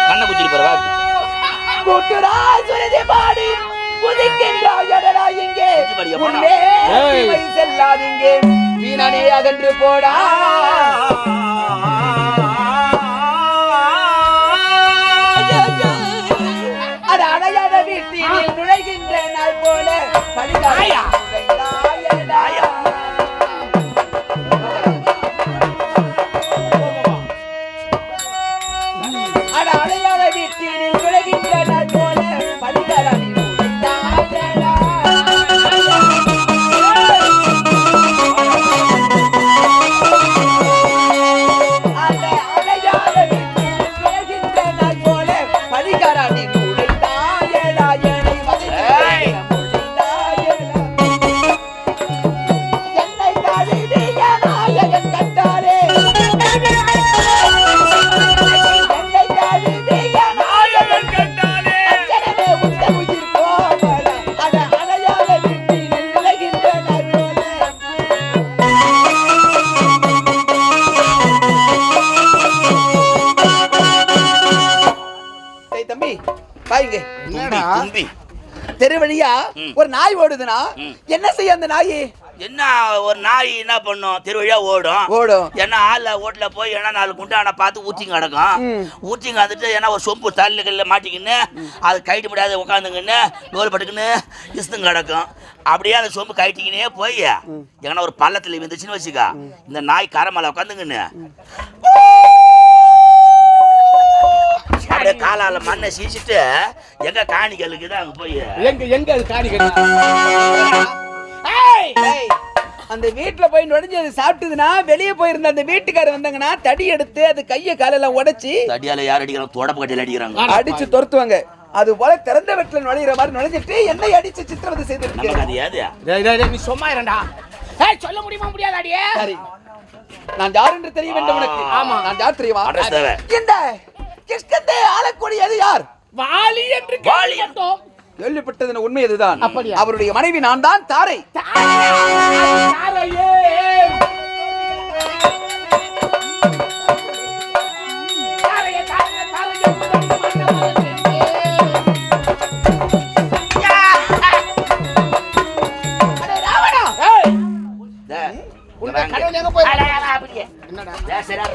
கண்ண குச்சிட்டு போறவா கூட்டுராய் சுரதி பாடி உதிக்கின்றாய் அடடா இங்கே உன்னே இவை செல்லாதீங்கே வீணனே அகன்று போடா அட அடையாத வீட்டில் நுழைகின்ற நாள் போல படிதாயா அடையாள வீட்டில் நுழைகின்ற நாள் போல படிதாரி தெரு வழியா ஒரு நாய் ஓடுதுன்னா என்ன செய்ய அந்த நாய் என்ன ஒரு நாய் என்ன பண்ணும் தெரு வழியா ஓடும் ஏன்னா ஆள்ல ஓட்டுல போய் ஏன்னா 4 குண்டான பார்த்து ஊத்திங்க கிடக்கும் ஊத்திங்க வந்துட்டு ஏன்னா ஒரு சொம்பு தள்ளுகள்ல மாட்டிக்கின்னு அது கைட்டு முடியாது உட்காந்துங்கன்னு நோல் பட்டுக்குன்னு இசுத்துங்க கிடக்கும் அப்படியே அந்த சொம்பு கைட்டிக்கினே போய் ஏன்னா ஒரு பள்ளத்துல இருந்துச்சுன்னு வச்சுக்கா இந்த நாய் கரமலை உட்காந்துங்கன்னு அப்படியே காலால மண்ணை சீச்சிட்டு எங்க காணிகளுக்கு தான் அங்க போய் எங்க அது காணிகள் அந்த வீட்டுல போய் நுழைஞ்சு அது சாப்பிட்டுதுன்னா வெளியே போயிருந்த அந்த வீட்டுக்காரர் வந்தாங்கன்னா தடி எடுத்து அது கைய காலெல்லாம் உடைச்சி தடியால யார் அடிக்கிறாங்க தொடப்பு கட்டில அடிக்கிறாங்க அடிச்சு துரத்துவாங்க அது போல திறந்த வீட்டுல நுழையிற மாதிரி நுழைஞ்சிட்டு என்னை அடிச்சு சித்திரவதை செய்திருக்கேன் நீ சும்மா இரண்டா சொல்ல முடியுமா முடியாதாடியே சரி நான் யார் என்று தெரிய வேண்டும் உனக்கு ஆமா நான் யார் தெரியுமா இந்த கிஷ்கந்தே ஆளக்கூடியது யார் வாலி என்று கேள்விப்பட்டோம் கேள்விப்பட்டது உண்மை இதுதான் அவருடைய மனைவி நான் தான் தாரை தாரையே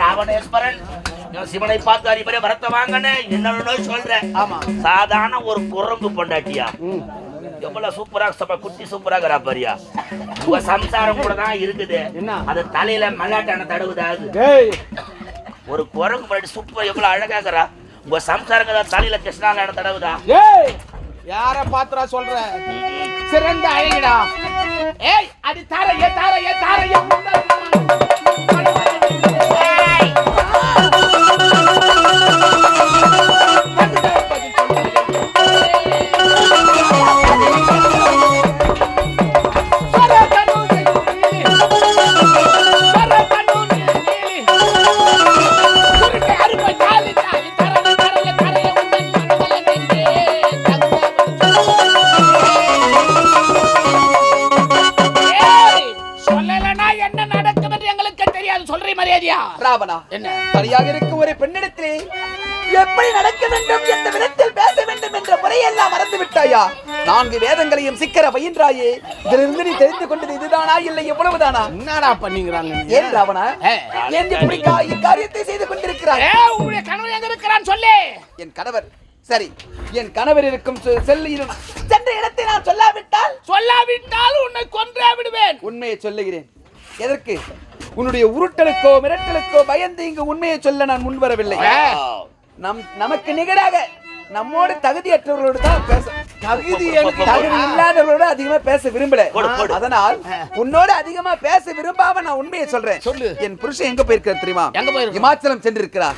ராவணேஸ்வரன் சிவனை பார்த்து அறிமுறை வரத்த வாங்கன்னு என்ன சொல்றேன் சாதாரண ஒரு குரங்கு பொண்டாட்டியா எவ்வளவு சூப்பரா குட்டி சூப்பரா பாரியா உங்க சம்சாரம் கூட தான் இருக்குது அது தலையில மல்லாட்டான தடவுதாது ஒரு குரங்கு பொண்டாட்டி சூப்பர் எவ்வளவு அழகாகிறா உங்க சம்சாரங்க தான் தலையில கிருஷ்ணான தடவுதா யார பாத்துறா சொல்ற சிறந்த அழகிடா ஏய் அது தாரையே தாரையே தாரையே ராவணா என்ன சரியாக இருக்கும் ஒரு பெண்ணிடத்திலே எப்படி நடக்க வேண்டும் எந்த விதத்தில் பேச வேண்டும் என்ற முறையெல்லாம் மறந்து விட்டாயா 4 வேதங்களையும் சிக்கர பயின்றாயே இதிலிருந்து நீ தெரிந்து கொண்டது இதுதானா இல்லை எவ்வளவுதானா என்னடா பண்ணீங்கறாங்க ஏன் ராவணா ஏன் இப்படி காரியத்தை செய்து கொண்டிருக்கிறாய் உங்களுடைய கணவர் எங்க இருக்கிறான்னு சொல்லு என் கணவர் சரி என் கணவர் இருக்கும் செல்லிடும் சென்ற இடத்தை நான் சொல்லாவிட்டால் உன்னை கொன்றே விடுவேன் உண்மையை சொல்லுகிறேன் எதற்கு உன்னுடைய உருட்டலுக்கோ மிரட்டலுக்கோ பயந்து இங்கு உண்மையை சொல்ல நான் முன் வரவில்லை நமக்கு நிகராக நம்மோடு தகுதியற்றவர்களோடு தான் பேச தகுதி இல்லாதவர்களோட அதிகமா பேச விரும்பல அதனால் உன்னோட அதிகமா பேச விரும்பாம நான் உண்மையை சொல்றேன் சொல்லு என் புருஷன் எங்க போயிருக்கார் தெரியுமா இமாச்சலம் சென்றிருக்கிறார்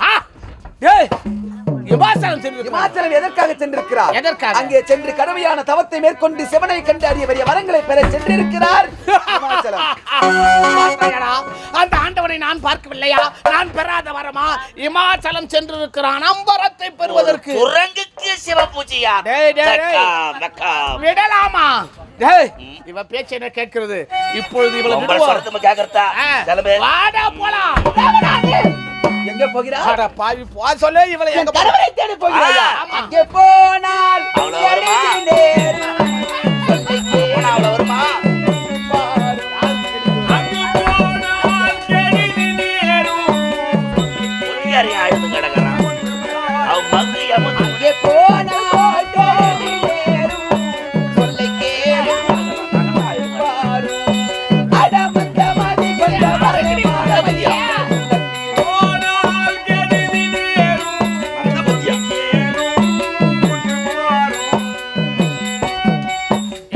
இமாச்சலம் எதற்காக சென்றிருக்கிறார் அங்கே சென்று கடுமையான தவத்தை மேற்கொண்டு சிவனை கண்டு அறிய பெரிய வரங்களை பெற சென்றிருக்கிறார் அந்த ஆண்டவனை நான் பார்க்கவில்லையா நான் பெறாத வரமா இமாச்சலம் சென்றிருக்கிறான் அம்பரத்தை பெறுவதற்கு குரங்குக்கு சிவ பூஜையா விடலாமா இவ பேச்சு என்ன கேட்கிறது இப்பொழுது இவளை கேக்குறதா வாடா போலாம் எங்க போகிறா? அட பாவி போ சொல்லு இவளை எங்க கணவரை தேடி போகிறாயா? அங்கே போனால் அவ்வளவு வருமா? போனா அவ்வளவு வருமா? பொறியாரையும் அழுது கிடக்குறான். அவன் மங்கு எமது. அங்கே போனால் சொல்லை கேளு அடமந்த மதி கொண்ட வரணியா அந்த புத்தியா?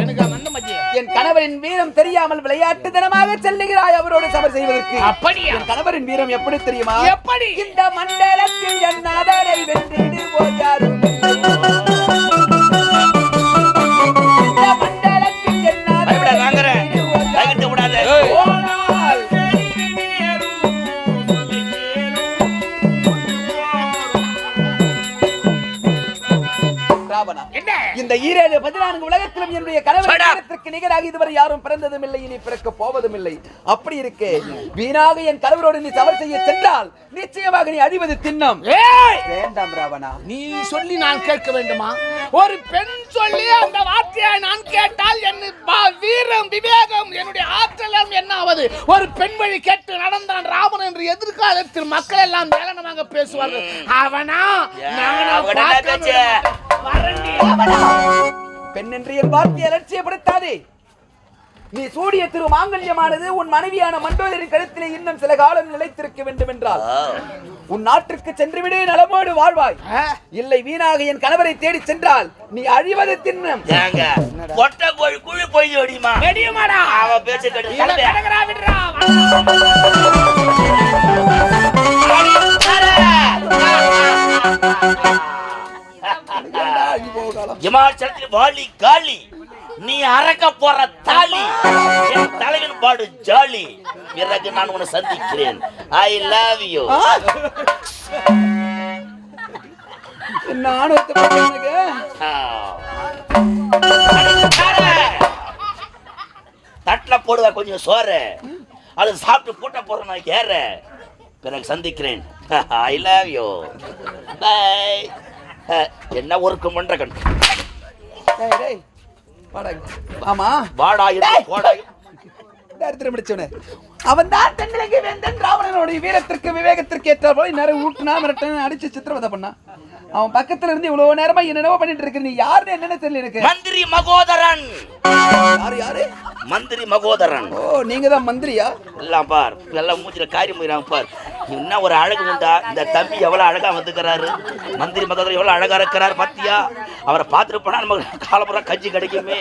எனக்கு மந்த மச்சி என் கணவரின் வீரம் தெரியாமல் விளையாட்டுத்தனமாக செல்லுகிறாய் அவரோடு சமர் செய்வதற்கு. அப்படியா? என் கணவரின் வீரம் எப்படி தெரியுமா? எப்படி? இந்த மண்டலத்தில் என் நாதரை வென்றிடுவோர் யாரும் இந்த மண்டலத்தில் என் நாதரை பயப்படாத, வாங்குறேன். வென்றிடுவோர் கைகிட்ட விடாத. போனால் ராவணா, என்ன? இந்த 14 உலகத்திலும் என்னுடைய கணவர் Shut up. வீரத்திற்கு நிகராக இதுவரை யாரும் பிறந்ததும் இல்லை, இனி பிறக்க போவதும் இல்லை. அப்படி இருக்கே வீணாக என் கணவரோடு நீ சமர் செய்ய சென்றால் நிச்சயமாக நீ அழிவது திண்ணம். ஏய் வேண்டாம் ராவணா. நீ சொல்லி நான் கேட்க வேண்டுமா? ஒரு பெண் சொல்லி அந்த வார்த்தையை நான் கேட்டால் என் வீரம் விவேகம் என்னுடைய ஆற்றலும் என்ன ஆவது? ஒரு பெண் வழி கேட்டு நடந்தான் ராமன் என்று எதிர்காலத்தில் மக்கள் எல்லாம் மேலனமாக பேசுவார்கள். அவனா நானா அவகிட்ட என்ன பேச்சு? வரண்டி. பெண் என்று என் வார்த்தையை அலட்சியப்படுத்தாதே. நீ சூடிய திரு மாங்கல்யமானது உன் மனைவியான மண்டோதரின் கழுத்திலே இன்னும் சில காலம் நிலைத்திருக்க வேண்டும் என்றால் உன் நாட்டிற்கு சென்று விடு, நலமோடு வாழ்வாய். இல்லை வீணாக என் கணவரை தேடி சென்றால் நீ அழிவது திண்ணம். ஏங்க, பொட்டை கோழி குழி போய் வெடியுமா? வெடியுமாடா? அவன் பேச்ச கேட்டு இவன் கடகரா விடுறா. இமாச்சலத்தில் வாலி காலி, நீ அறக்க போற தாலி, என் தலைவன் பாடு ஜாலி. பிறகு நான் உன்னை சந்திக்கிறேன். I love you. நானும் தட்டுல போடுவா கொஞ்சம் சோறு, அது சாப்பிட்டு கூட்ட போற நான் ஏற. பிறகு சந்திக்கிறேன். I love you. பை. என்ன ஒர்க்கு பண்ற கண் ஆமா வாடா போடா. அவன் தான் தென்னிலங்கை வேந்தன் ராவணனுடைய வீரத்திற்கு விவேகத்திற்கு ஏற்ற போல நிறைய ஊட்டுனா மிரட்டன அடிச்சு சித்திரவதை பண்ணா. அவன் பக்கத்துல இருந்து இவ்வளவு நேரமா என்னென்னவோ பண்ணிட்டு இருக்க. நீ யாருன்னு என்னன்னு தெரியல எனக்கு. மந்திரி மகோதரன். யாரு யாரு? மந்திரி மகோதரன். ஓ, நீங்க தான் மந்திரியா? எல்லாம் பார், எல்லாம் மூஞ்சில காரியம் போயிடாம பார். என்ன ஒரு அழகு உண்டா? இந்த தம்பி எவ்வளவு அழகா வந்துக்கிறாரு. மந்திரி மகோதரன் எவ்வளவு அழகா இருக்கிறார் பாத்தியா? அவரை பார்த்துட்டு போனா நமக்கு காலப்புறம் கஞ்சி கிடைக்குமே.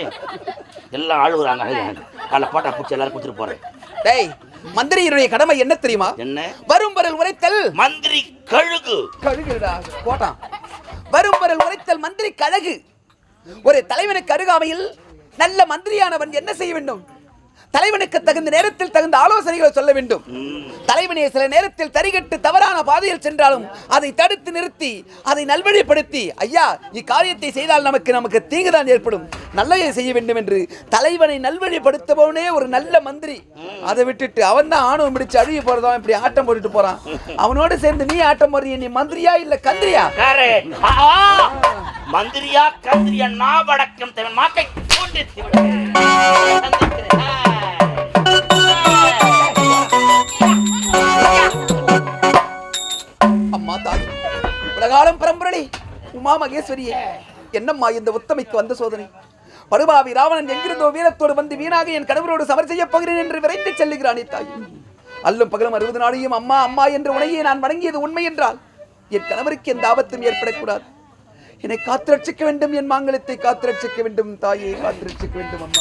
எல்லாம் ஆளுகிறாங்க. அதில் போட்டா பிடிச்சி எல்லாரும் கொடுத்துட்டு போறேன். டேய், மந்திரியினுடைய கடமை என்ன தெரியுமா? என்ன? வரும் வரல் உரைத்தல். மந்திரி கழுகு. கழுகுடா போட்டான். வரும் வரல் உரைத்தல் மந்திரி கழகு. ஒரு தலைவனுக்கு அருகாமையில் நல்ல மந்திரியானவன் என்ன செய்ய வேண்டும்? தலைவனுக்கு தகுந்த நேரத்தில் தகுந்த ஆலோசனைகளை சொல்ல வேண்டும். தலைவனே சில நேரத்தில் தரிகட்டு தவறான பாதையில் சென்றாலும் அதை தடுத்து நிறுத்தி அதை நல்வழிப்படுத்தி, ஐயா இக்காரியத்தை செய்தால் நமக்கு தீங்குதான் ஏற்படும், நல்லதை செய்ய வேண்டும் என்று தலைவனை நல்வழிப்படுத்தவனே ஒரு நல்ல மந்திரி. அதை விட்டுட்டு அவன் தான் ஆணவம் பிடிச்சு அழுகி போறதான் இப்படி ஆட்டம் போட்டுட்டு போறான். அவனோடு சேர்ந்து நீ ஆட்டம் போடுறிய. நீ மந்திரியா இல்ல கந்திரியா? மந்திரியா கந்திரியா? நாவடக்கம் தவன் மாட்டை கொண்டு அம்மா தாய் உலகாலம் பரம்பரை உமா மகேஸ்வரியே, என்னம்மா இந்த உத்தமைக்கு வந்த சோதனை? படுபாவி ராவணன் எங்கிருந்தோ வீரத்தோடு வந்து வீணாக என் கணவரோடு சமர் செய்ய போகிறேன் என்று விரைந்து செல்லுகிறானே தாய். அல்லும் பகலும் 60 நாளையும் அம்மா அம்மா என்று உனையே நான் வணங்கியது உண்மை என்றால் என் கணவருக்கு எந்த ஆபத்தும் ஏற்படக்கூடாது. என்னை காத்து ரட்சிக்க வேண்டும், என் மாங்கலத்தை காத்து ரட்சிக்க வேண்டும் தாயே, காத்து ரட்சிக்க வேண்டும் அம்மா.